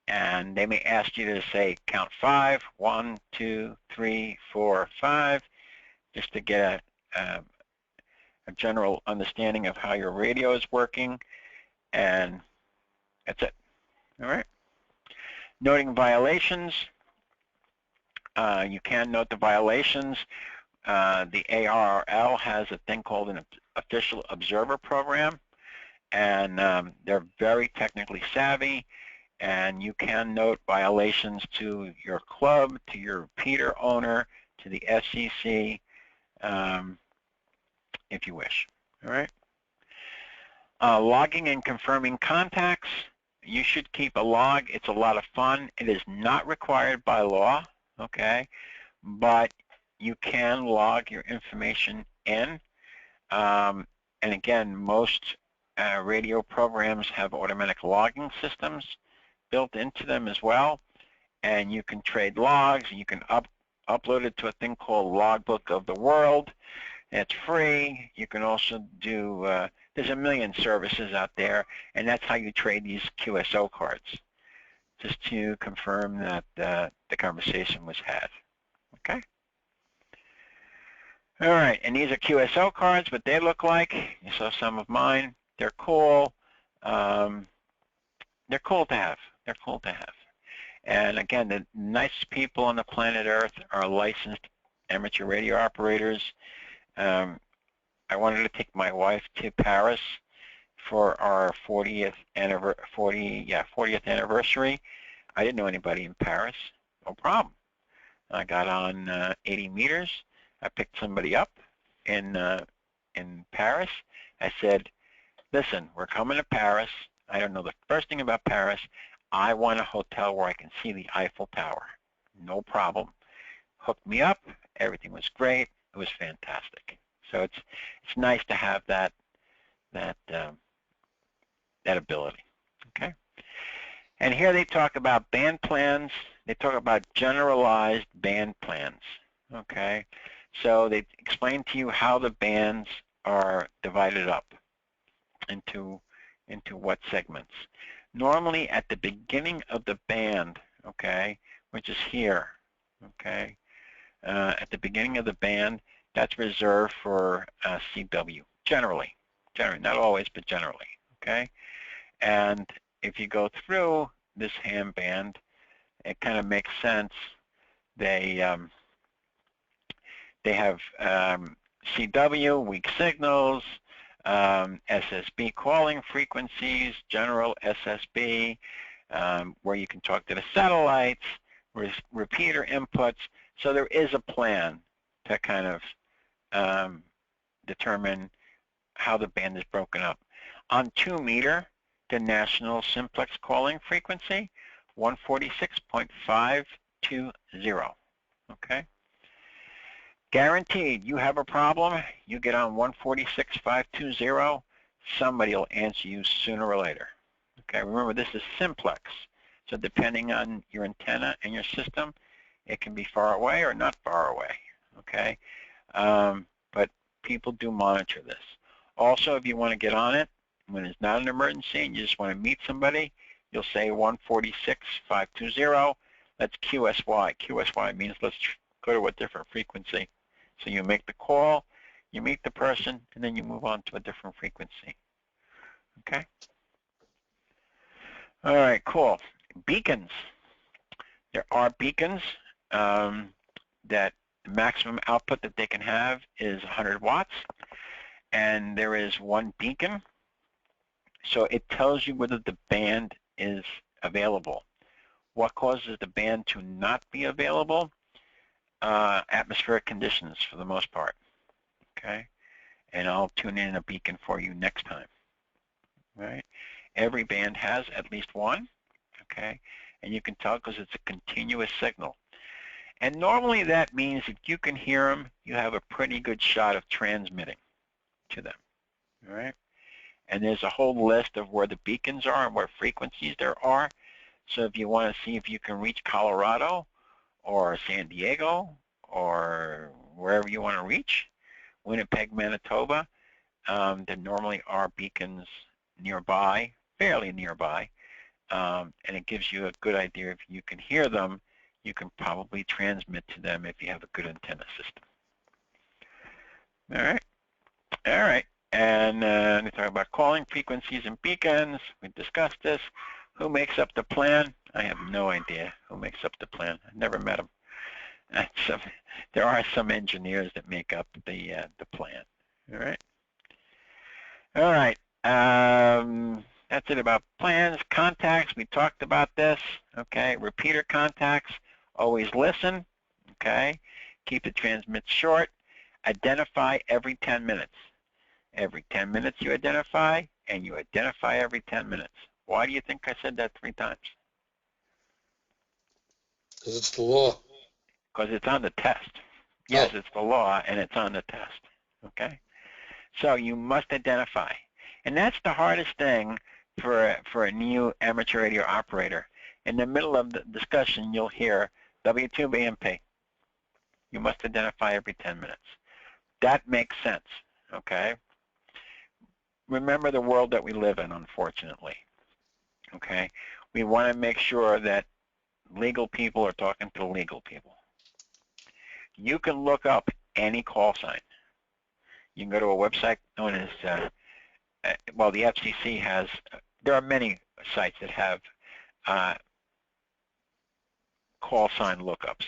and they may ask you to say count 5, 1, 2, 3, 4, 5, just to get a general understanding of how your radio is working, and that's it. All right? Noting violations. You can note the violations. The ARRL has a thing called an official observer program, and they're very technically savvy, and you can note violations to your club, to your repeater owner, to the SEC, if you wish. All right. Logging and confirming contacts. You should keep a log. It's a lot of fun. It is not required by law, okay, but you can log your information in. And again, most radio programs have automatic logging systems built into them as well, and you can trade logs, and you can upload it to a thing called Logbook of the World. It's free. You can also do, there's a million services out there, and that's how you trade these QSO cards, just to confirm that the conversation was had. Okay? All right, and these are QSO cards, what they look like. You saw some of mine. They're cool. They're cool to have. They're cool to have. And again, the nicest people on the planet Earth are licensed amateur radio operators. I wanted to take my wife to Paris for our 40th anniversary. I didn't know anybody in Paris. No problem. I got on 80 meters. I picked somebody up in Paris. I said, listen, we're coming to Paris. I don't know the first thing about Paris. I want a hotel where I can see the Eiffel Tower. No problem. Hooked me up. Everything was great. It was fantastic. So it's nice to have that ability. Okay. And here they talk about band plans. They talk about generalized band plans. Okay. So they explain to you how the bands are divided up into what segments. Normally at the beginning of the band, okay, which is here, okay, at the beginning of the band, that's reserved for CW, generally, not always, but generally, okay? And if you go through this ham band, it kind of makes sense. They have CW, weak signals, SSB calling frequencies, general SSB, where you can talk to the satellites, repeater inputs. So there is a plan to kind of determine how the band is broken up. On 2 meter, the national simplex calling frequency, 146.520, okay? Guaranteed, you have a problem, you get on 146.520, somebody will answer you sooner or later. Okay, remember this is simplex, so depending on your antenna and your system, it can be far away or not far away. Okay, but people do monitor this. Also, if you want to get on it when it's not an emergency and you just want to meet somebody, you'll say 146.520. That's QSY. QSY means let's go to a different frequency. So you make the call, you meet the person, and then you move on to a different frequency. Okay? All right, cool. Beacons. There are beacons that the maximum output that they can have is 100 watts, and there is one beacon. So it tells you whether the band is available. What causes the band to not be available? Atmospheric conditions for the most part, okay? And I'll tune in a beacon for you next time, right? Every band has at least one, okay? And you can tell because it's a continuous signal. And normally that means if you can hear them, you have a pretty good shot of transmitting to them, all right? And there's a whole list of where the beacons are and what frequencies there are. So if you want to see if you can reach Colorado, or San Diego, or wherever you want to reach, Winnipeg, Manitoba, there normally are beacons nearby, fairly nearby, and it gives you a good idea if you can hear them, you can probably transmit to them if you have a good antenna system. All right, and we talk about calling frequencies and beacons. We discussed this. Who makes up the plan? I have no idea who makes up the plan. I've never met them. There are some engineers that make up the plan. All right. That's it about plans. Contacts, we talked about this. Okay. Repeater contacts, always listen. Okay. Keep the transmits short. Identify every 10 minutes. Every 10 minutes you identify, and you identify every 10 minutes. Why do you think I said that 3 times? Because it's the law. Because it's on the test. Yes, it's the law, and it's on the test. Okay? So you must identify. And that's the hardest thing for a new amateur radio operator. In the middle of the discussion, you'll hear W2BMP. You must identify every 10 minutes. That makes sense. Okay? Remember the world that we live in, unfortunately. Okay? We want to make sure that legal people are talking to legal people. You can look up any call sign. You can go to a website known as, well, the FCC has, there are many sites that have call sign lookups.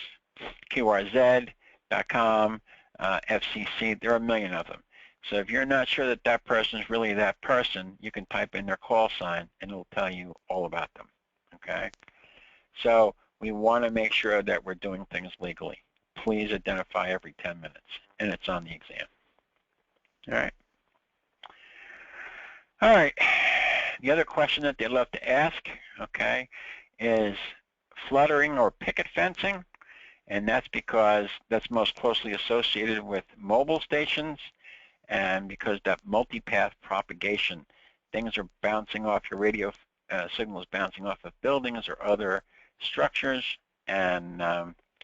QRZ.com, FCC, there are a million of them. So if you're not sure that that person is really that person, you can type in their call sign and it'll tell you all about them, okay? So we want to make sure that we're doing things legally. Please identify every 10 minutes, and it's on the exam. All right. All right. The other question that they love to ask, okay, is fluttering or picket fencing, and that's because that's most closely associated with mobile stations, and because that multipath propagation, things are bouncing off your radio signals, bouncing off of buildings or other structures, and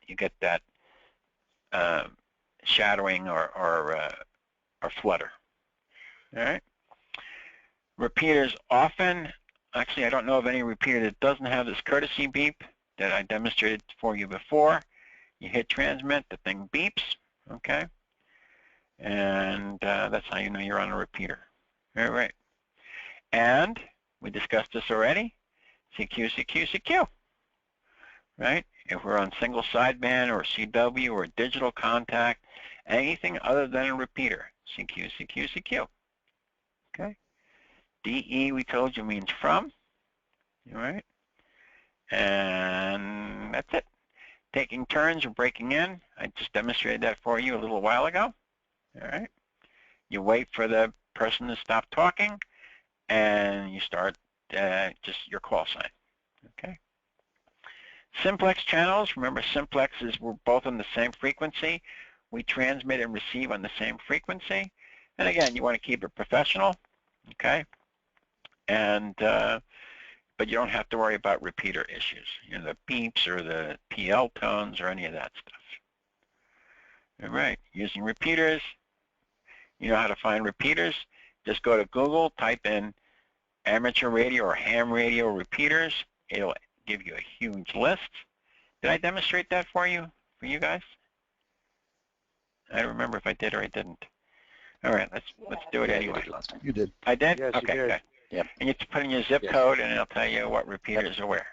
you get that shadowing or flutter. All right. Repeaters often, actually I don't know of any repeater that doesn't have this courtesy beep that I demonstrated for you before. You hit transmit, the thing beeps, okay? And that's how you know you're on a repeater. All right. And we discussed this already, CQ, CQ, CQ, right? If we're on single sideband or CW or digital contact, anything other than a repeater, CQ, CQ, CQ, okay? DE, we told you, means from, all right? And that's it. Taking turns or breaking in, I just demonstrated that for you a little while ago, all right? You wait for the person to stop talking, and you start just your call sign, okay? Simplex channels, remember simplex is we're both on the same frequency. We transmit and receive on the same frequency. And again, you want to keep it professional, okay? And but you don't have to worry about repeater issues, you know, the beeps or the PL tones or any of that stuff. All right, using repeaters, you know how to find repeaters. Just go to Google, type in amateur radio or ham radio repeaters. It'll give you a huge list. Did I demonstrate that for you guys? I don't remember if I did or I didn't. All right, let's do it anyway. You did. I did? Yes, okay, you did. good. Yep. And you have to put in your zip code, and it'll tell you what repeaters are where.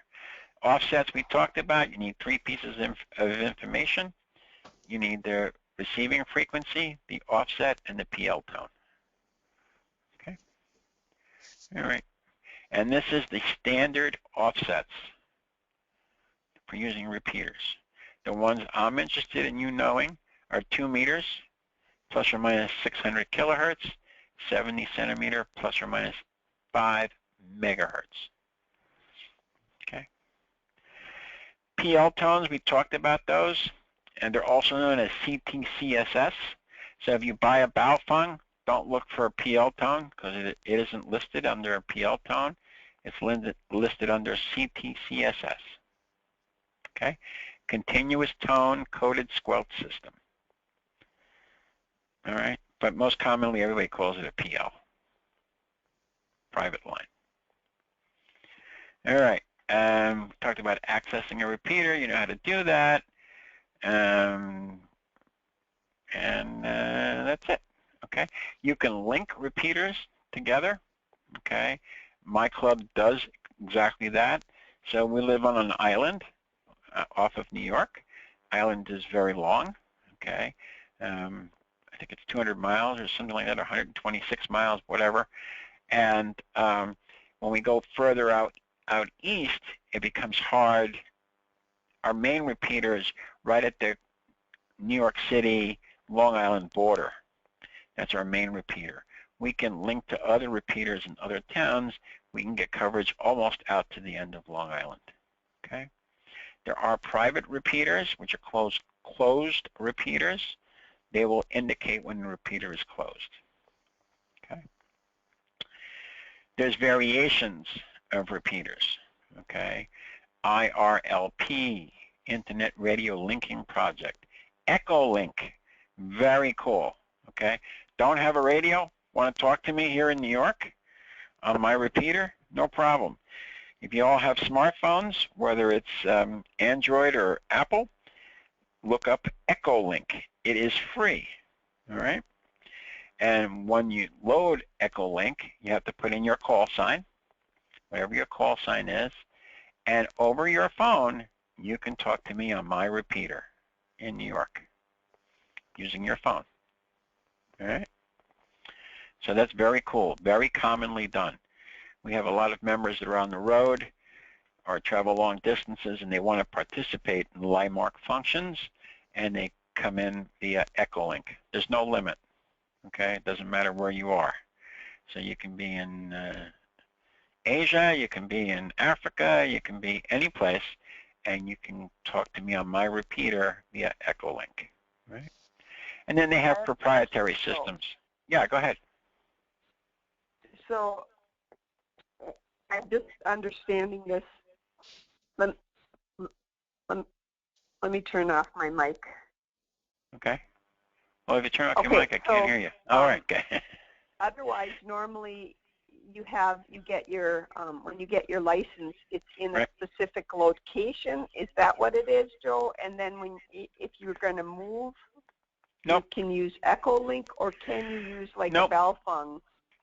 Offsets we talked about. You need 3 pieces of information. You need the receiving frequency, the offset, and the PL tone. Okay. All right. And this is the standard offsets for using repeaters. The ones I'm interested in you knowing are 2 meters, plus or minus 600 kilohertz, 70 centimeter, plus or minus 5 megahertz. Okay. PL tones, we talked about those, and they're also known as CTCSS. So if you buy a Baofeng, don't look for a PL tone because it isn't listed under a PL tone. It's listed under CTCSS. Okay. Continuous tone coded squelch system. All right. But most commonly, everybody calls it a PL. Private line. All right. We talked about accessing a repeater. You know how to do that. And that's it. Okay. You can link repeaters together. Okay. My club does exactly that. So we live on an island off of New York. Island is very long. Okay. I think it's 200 miles or something like that, 126 miles, whatever. And when we go further out east, it becomes hard. Our main repeater is right at the New York City, Long Island border. That's our main repeater. We can link to other repeaters in other towns. We can get coverage almost out to the end of Long Island. Okay. There are private repeaters, which are closed repeaters. They will indicate when the repeater is closed. Okay. There's variations of repeaters. Okay. IRLP, Internet Radio Linking Project. Echolink, very cool. Okay. Don't have a radio? Want to talk to me here in New York on my repeater? No problem. If you all have smartphones, whether it's Android or Apple, look up Echolink. It is free. All right. And when you load Echolink, you have to put in your call sign, whatever your call sign is, and over your phone, you can talk to me on my repeater in New York using your phone. All right? So that's very cool, very commonly done. We have a lot of members that are on the road or travel long distances, and they want to participate in LImarc functions, and they come in via Echolink. There's no limit. Okay, it doesn't matter where you are. So you can be in Asia, you can be in Africa, you can be any place, and you can talk to me on my repeater via Echolink. Right? And then they have proprietary systems. Yeah, go ahead. So I'm just understanding this. Let me turn off my mic. Okay. Well, if you turn off your mic, I can't hear you. All right. Otherwise, normally you get your when you get your license, it's in a specific location. Is that what it is, Joe? And then if you're going to move, you can use Echolink, or can you use like a bell phone?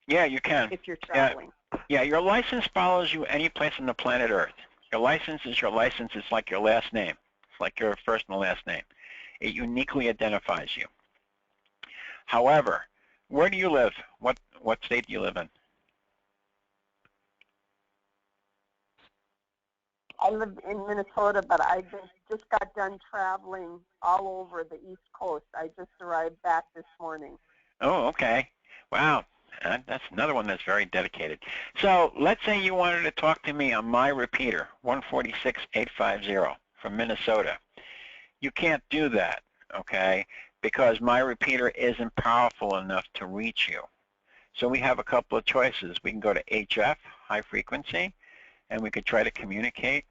Yeah, you can. If you're traveling. Yeah, your license follows you any place on the planet Earth. Your license is your license. It's like your last name. It's like your first and last name. It uniquely identifies you. However, where do you live? What state do you live in? I live in Minnesota, but I just got done traveling all over the East Coast. I just arrived back this morning. Oh, okay. Wow. That's another one that's very dedicated. So let's say you wanted to talk to me on my repeater, 146850 from Minnesota. You can't do that, okay, because my repeater isn't powerful enough to reach you. So we have a couple of choices. We can go to HF, high frequency, and we could try to communicate.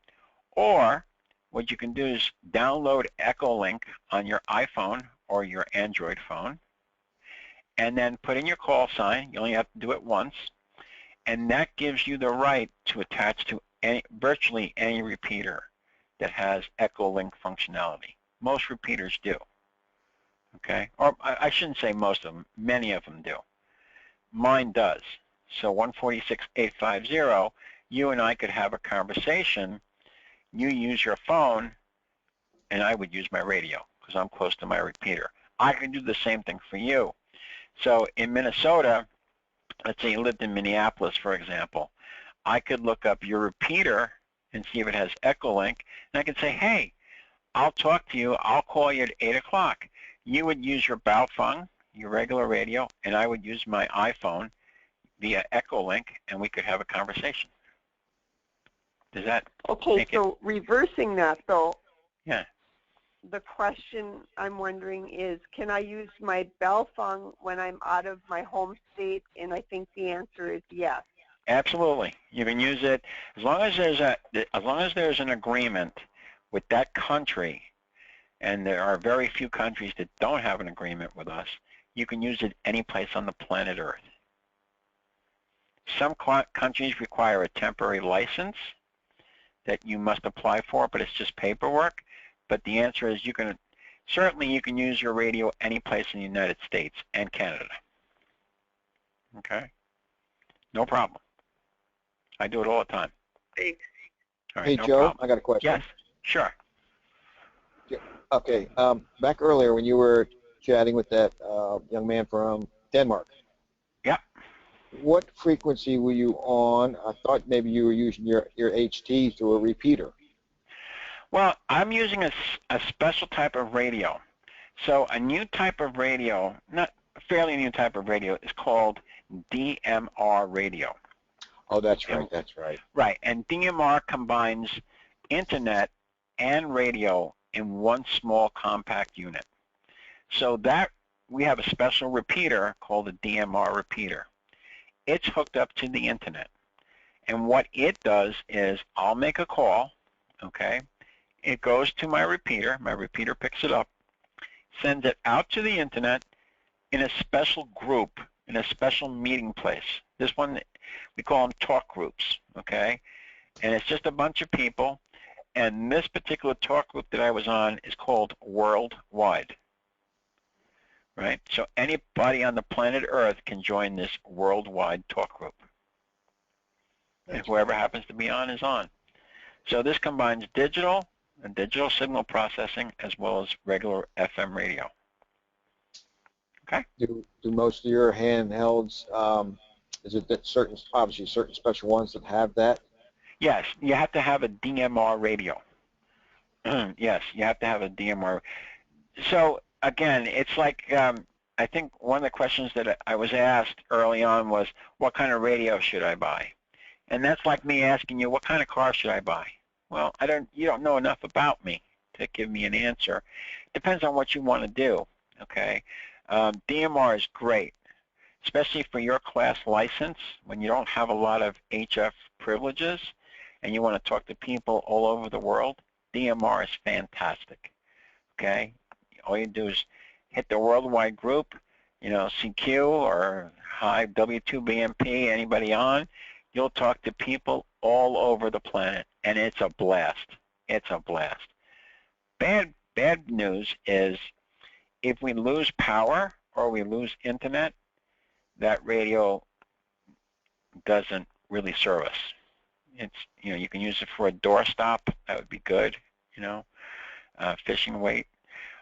Or what you can do is download Echolink on your iPhone or your Android phone, and then put in your call sign. You only have to do it once, and that gives you the right to attach to virtually any repeater that has Echolink functionality. Most repeaters do, okay? Or I shouldn't say most of them. Many of them do. Mine does. So 146850, you and I could have a conversation. You use your phone, and I would use my radio because I'm close to my repeater. I can do the same thing for you. So in Minnesota, let's say you lived in Minneapolis, for example, I could look up your repeater and see if it has Echolink, and I could say, hey, I'll talk to you. I'll call you at 8 o'clock. You would use your Baofeng, your regular radio, and I would use my iPhone via Echolink, and we could have a conversation. Does that Okay, so reversing that, though, yeah. The question I'm wondering is, can I use my Baofeng when I'm out of my home state? And I think the answer is yes. Absolutely. You can use it as long as there's an agreement with that country, and there are very few countries that don't have an agreement with us. You can use it any place on the planet Earth. Some countries require a temporary license that you must apply for, but it's just paperwork. But the answer is you can use your radio any place in the United States and Canada. Okay? No problem. I do it all the time. Thanks. All right, Hey, no Joe, problem. I got a question. Yes, sure. Okay, back earlier when you were chatting with that young man from Denmark. Yeah. What frequency were you on? I thought maybe you were using your HT through a repeater. Well, I'm using a special type of radio. So a new type of radio, not a fairly new type of radio, is called DMR radio. Oh, that's right, that's right. Right, and DMR combines internet and radio in one small compact unit. So that we have a special repeater called a DMR repeater. It's hooked up to the internet. And what it does is I'll make a call, okay? It goes to my repeater picks it up, sends it out to the internet in a special group, in a special meeting place. This one, we call them talk groups, okay? And it's just a bunch of people, and this particular talk group that I was on is called Worldwide. right? So anybody on the planet Earth can join this worldwide talk group. And whoever happens to be on is on. So this combines digital and digital signal processing as well as regular FM radio. Okay. Do most of your handhelds, is it that obviously certain special ones that have that? Yes, you have to have a DMR radio. Yes, you have to have a DMR. So again, it's like I think one of the questions that I was asked early on was, what kind of radio should I buy? And that's like me asking you, what kind of car should I buy? Well, you don't know enough about me to give me an answer. Depends on what you want to do, okay? DMR is great, especially for your class license when you don't have a lot of HF privileges and you want to talk to people all over the world. DMR is fantastic, okay? All you do is hit the worldwide group, you know, CQ or Hi W2BMP, anybody on, you'll talk to people all over the planet, and it's a blast. It's a blast. Bad news is if we lose power or we lose internet, that radio doesn't really serve us. It's, you know, you can use it for a doorstop. That would be good, you know, fishing weight.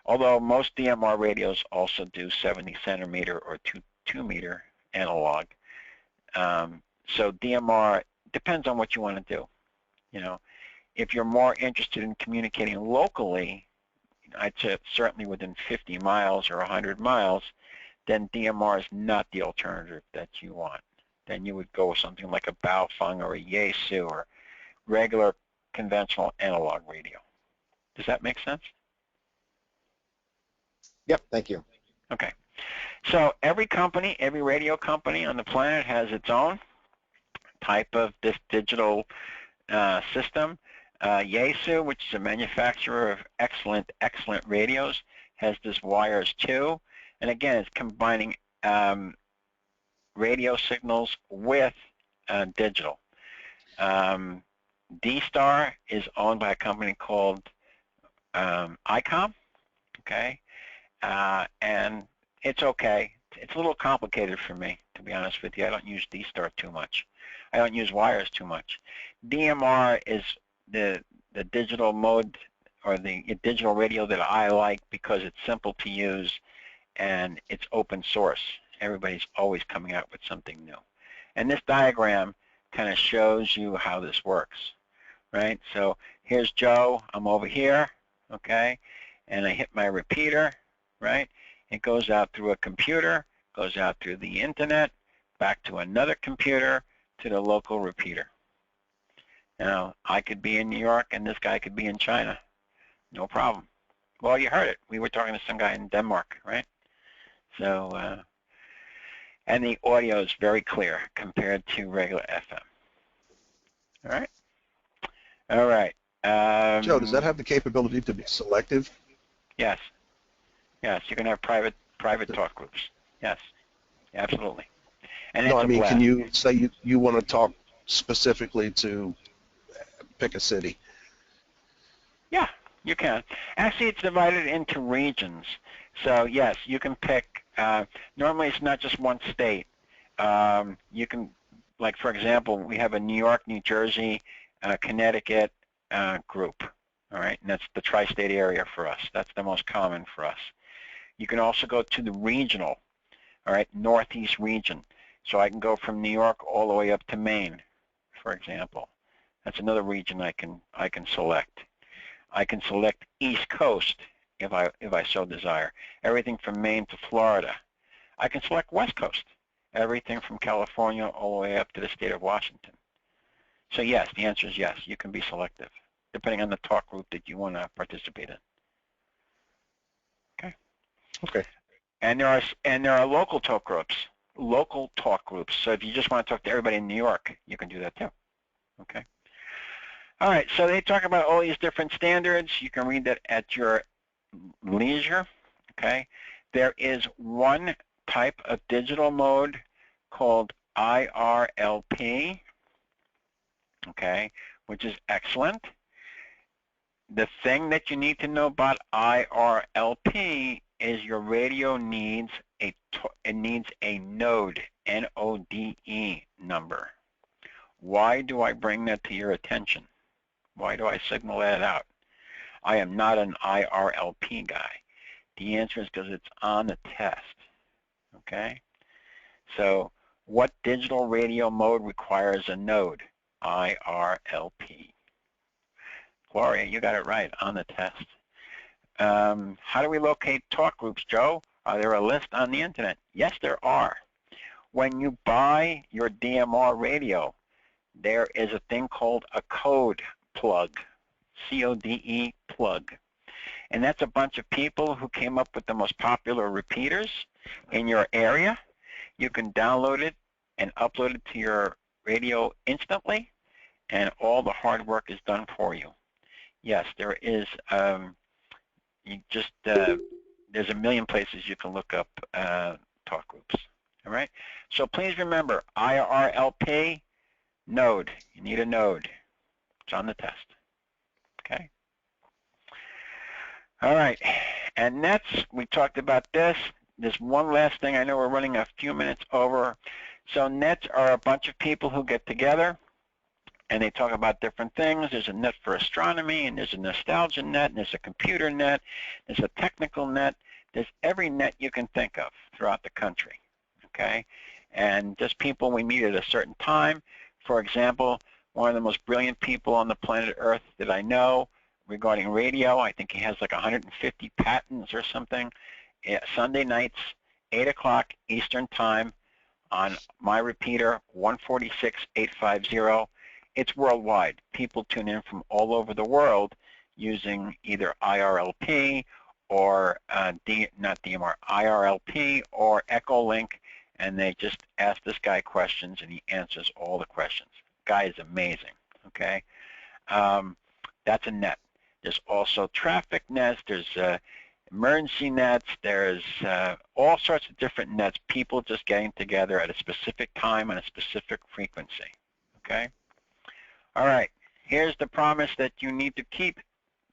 Although most DMR radios also do 70 centimeter or 2 meter analog. So DMR depends on what you want to do. You know, if you're more interested in communicating locally, I'd say certainly within 50 miles or 100 miles, then DMR is not the alternative that you want. Then you would go with something like a Baofeng or a Yaesu or regular conventional analog radio. Does that make sense? Yep, thank you. Okay. So every company, every radio company on the planet has its own type of this digital system. Yaesu, which is a manufacturer of excellent radios, has this wires too. And again, it's combining radio signals with digital. D-Star is owned by a company called ICOM, okay? And it's okay. It's a little complicated for me, to be honest with you. I don't use D-Star too much. I don't use wires too much. DMR is the digital mode or the digital radio that I like because it's simple to use and it's open source. Everybody's always coming out with something new. And this diagram kind of shows you how this works, right? So here's Joe. I'm over here, okay? And I hit my repeater, right? It goes out through a computer, goes out through the internet, back to another computer, to the local repeater. Now, I could be in New York and this guy could be in China. No problem. Well, you heard it. We were talking to some guy in Denmark, right? So, and the audio is very clear compared to regular FM. All right? All right. Joe, does that have the capability to be selective? Yes. Yes, you can have private talk groups. Yes, absolutely. And No, it's I mean, a blast. can you say you want to talk specifically to pick a city? Yeah, you can. Actually, it's divided into regions. So yes, you can pick. Normally, it's not just one state. You can, like for example, we have a New York, New Jersey, Connecticut group. All right, and that's the tri-state area for us. That's the most common for us. You can also go to the regional. All right, Northeast region. So I can go from New York all the way up to Maine, for example. That's another region I can select. I can select East Coast if I so desire. Everything from Maine to Florida. I can select West Coast. Everything from California all the way up to the state of Washington. So yes, the answer is yes. You can be selective, depending on the talk group that you want to participate in. Okay. Okay. And there are local talk groups. Local talk groups. So if you just want to talk to everybody in New York, you can do that too. Okay. All right. So they talk about all these different standards. You can read that at your leisure. Okay. There is one type of digital mode called IRLP. Okay, which is excellent. The thing that you need to know about IRLP is your radio needs a node, N-O-D-E number. Why do I bring that to your attention? Why do I signal that out? I am not an IRLP guy. The answer is because it's on the test, okay? So what digital radio mode requires a node? IRLP. Gloria, you got it right on the test. How do we locate talk groups, Joe? Are there a list on the internet? Yes, there are. When you buy your DMR radio, there is a thing called a code plug, C-O-D-E plug. And that's a bunch of people who came up with the most popular repeaters in your area. You can download it and upload it to your radio instantly, and all the hard work is done for you. Yes, there is, there's a million places you can look up talk groups, all right? So please remember, IRLP, node. You need a node. It's on the test, okay? All right, and nets, we talked about this. There's one last thing. I know we're running a few minutes over. So nets are a bunch of people who get together and they talk about different things. There's a net for astronomy, and there's a nostalgia net, and there's a computer net, there's a technical net. There's every net you can think of throughout the country, okay? And just people we meet at a certain time. For example, one of the most brilliant people on the planet Earth that I know regarding radio, I think he has like 150 patents or something. Sunday nights, 8 o'clock Eastern Time on my repeater, 146.850. It's worldwide. People tune in from all over the world using either IRLP or not DMR, IRLP or Echolink, and they just ask this guy questions and he answers all the questions. Guy is amazing, okay? That's a net. There's also traffic nets, there's emergency nets, there's all sorts of different nets, people just getting together at a specific time on a specific frequency, okay? All right, here's the promise that you need to keep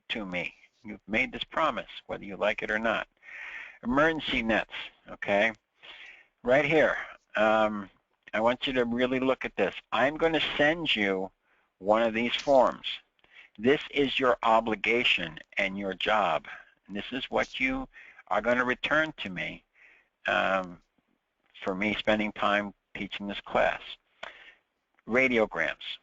to me. You've made this promise, whether you like it or not. Emergency nets, okay? Right here, I want you to really look at this. I'm going to send you one of these forms. This is your obligation and your job. And this is what you are going to return to me for me spending time teaching this class. Radiograms.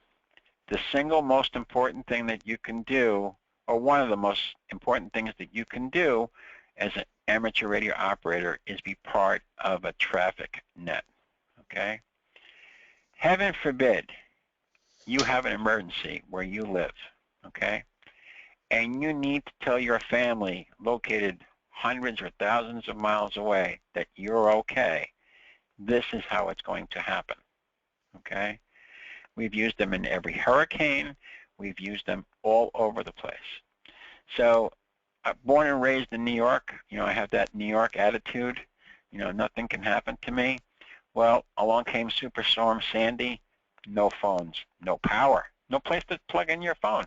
The single most important thing that you can do, or one of the most important things that you can do as an amateur radio operator, is be part of a traffic net, okay? Heaven forbid you have an emergency where you live, okay? And you need to tell your family located hundreds or thousands of miles away that you're okay. This is how it's going to happen, okay? We've used them in every hurricane. We've used them all over the place. So born and raised in New York, you know, I have that New York attitude. You know, nothing can happen to me. Well, along came Superstorm Sandy, no phones, no power, no place to plug in your phone.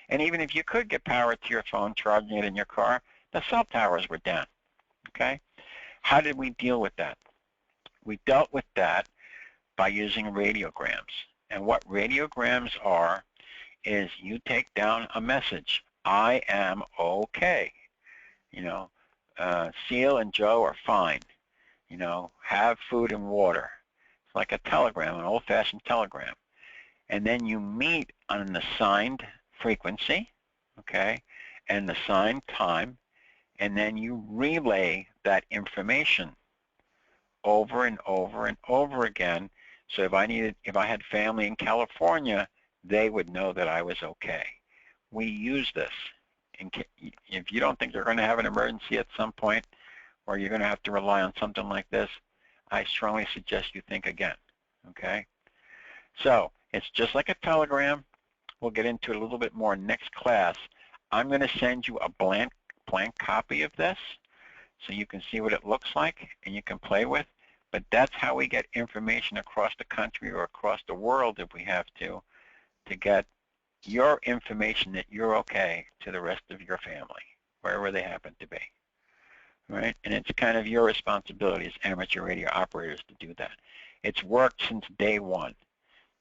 And even if you could get power to your phone, charging it in your car, the cell towers were down, okay? How did we deal with that? We dealt with that by using radiograms. And what radiograms are is you take down a message, I am okay. You know, Seal and Joe are fine. You know, have food and water. It's like a telegram, an old-fashioned telegram. And then you meet on an assigned frequency, okay, and the assigned time, and then you relay that information over and over and over again. So if I had family in California, they would know that I was okay. We use this. If you don't think you're going to have an emergency at some point, or you're going to have to rely on something like this, I strongly suggest you think again, okay? So it's just like a telegram. We'll get into it a little bit more next class. I'm going to send you a blank copy of this so you can see what it looks like and you can play with. But that's how we get information across the country or across the world, if we have to get your information that you're okay to the rest of your family, wherever they happen to be. right? And it's kind of your responsibility as amateur radio operators to do that. It's worked since day one.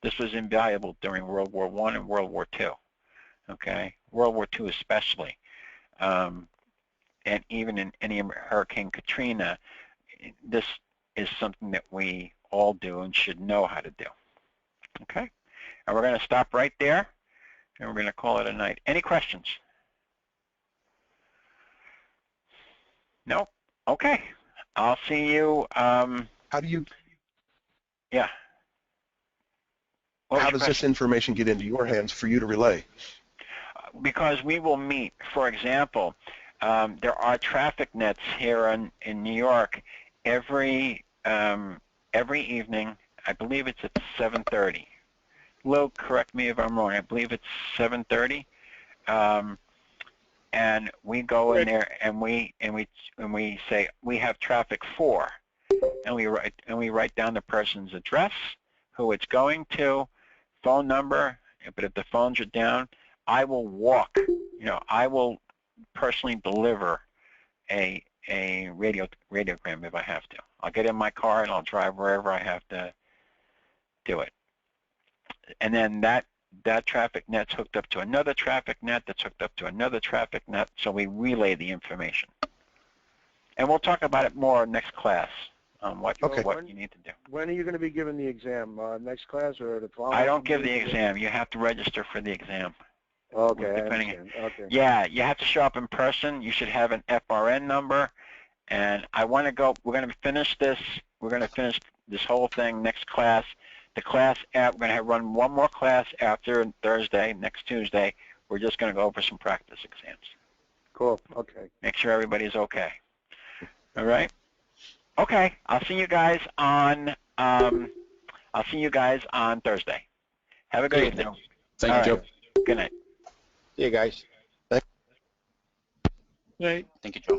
This was invaluable during World War I and World War II, okay? World War II especially. And even in any Hurricane Katrina, this is something that we all do and should know how to do, okay? And we're going to stop right there, and we're going to call it a night. Any questions? No? Okay. I'll see you. How do you? Yeah. How does this information get into your hands for you to relay? Because we will meet. For example, there are traffic nets here in New York every evening. I believe it's at 7:30. Lou, correct me if I'm wrong. I believe it's 7:30. And we go in there and we say we have traffic 4, and we write down the person's address, who it's going to, phone number. But if the phones are down, I will walk. I will personally deliver a radiogram if I have to. I'll get in my car and I'll drive wherever I have to do it. And then that traffic net's hooked up to another traffic net that's hooked up to another traffic net, so we relay the information. And we'll talk about it more next class on what you need to do. When are you going to be giving the exam? Next class or the following? I don't give the exam. You have to register for the exam. Okay, I understand. Okay. Yeah, you have to show up in person. You should have an FRN number. And I want to go. We're going to finish this. We're going to finish this whole thing next class. The class we're going to run one more class after Thursday, next Tuesday. We're just going to go over some practice exams. Cool. Okay. Make sure everybody's okay. All right. Okay. I'll see you guys on. Thursday. Have a good evening. Thank you, Joe. Good night. See you guys. Thank you, Joe.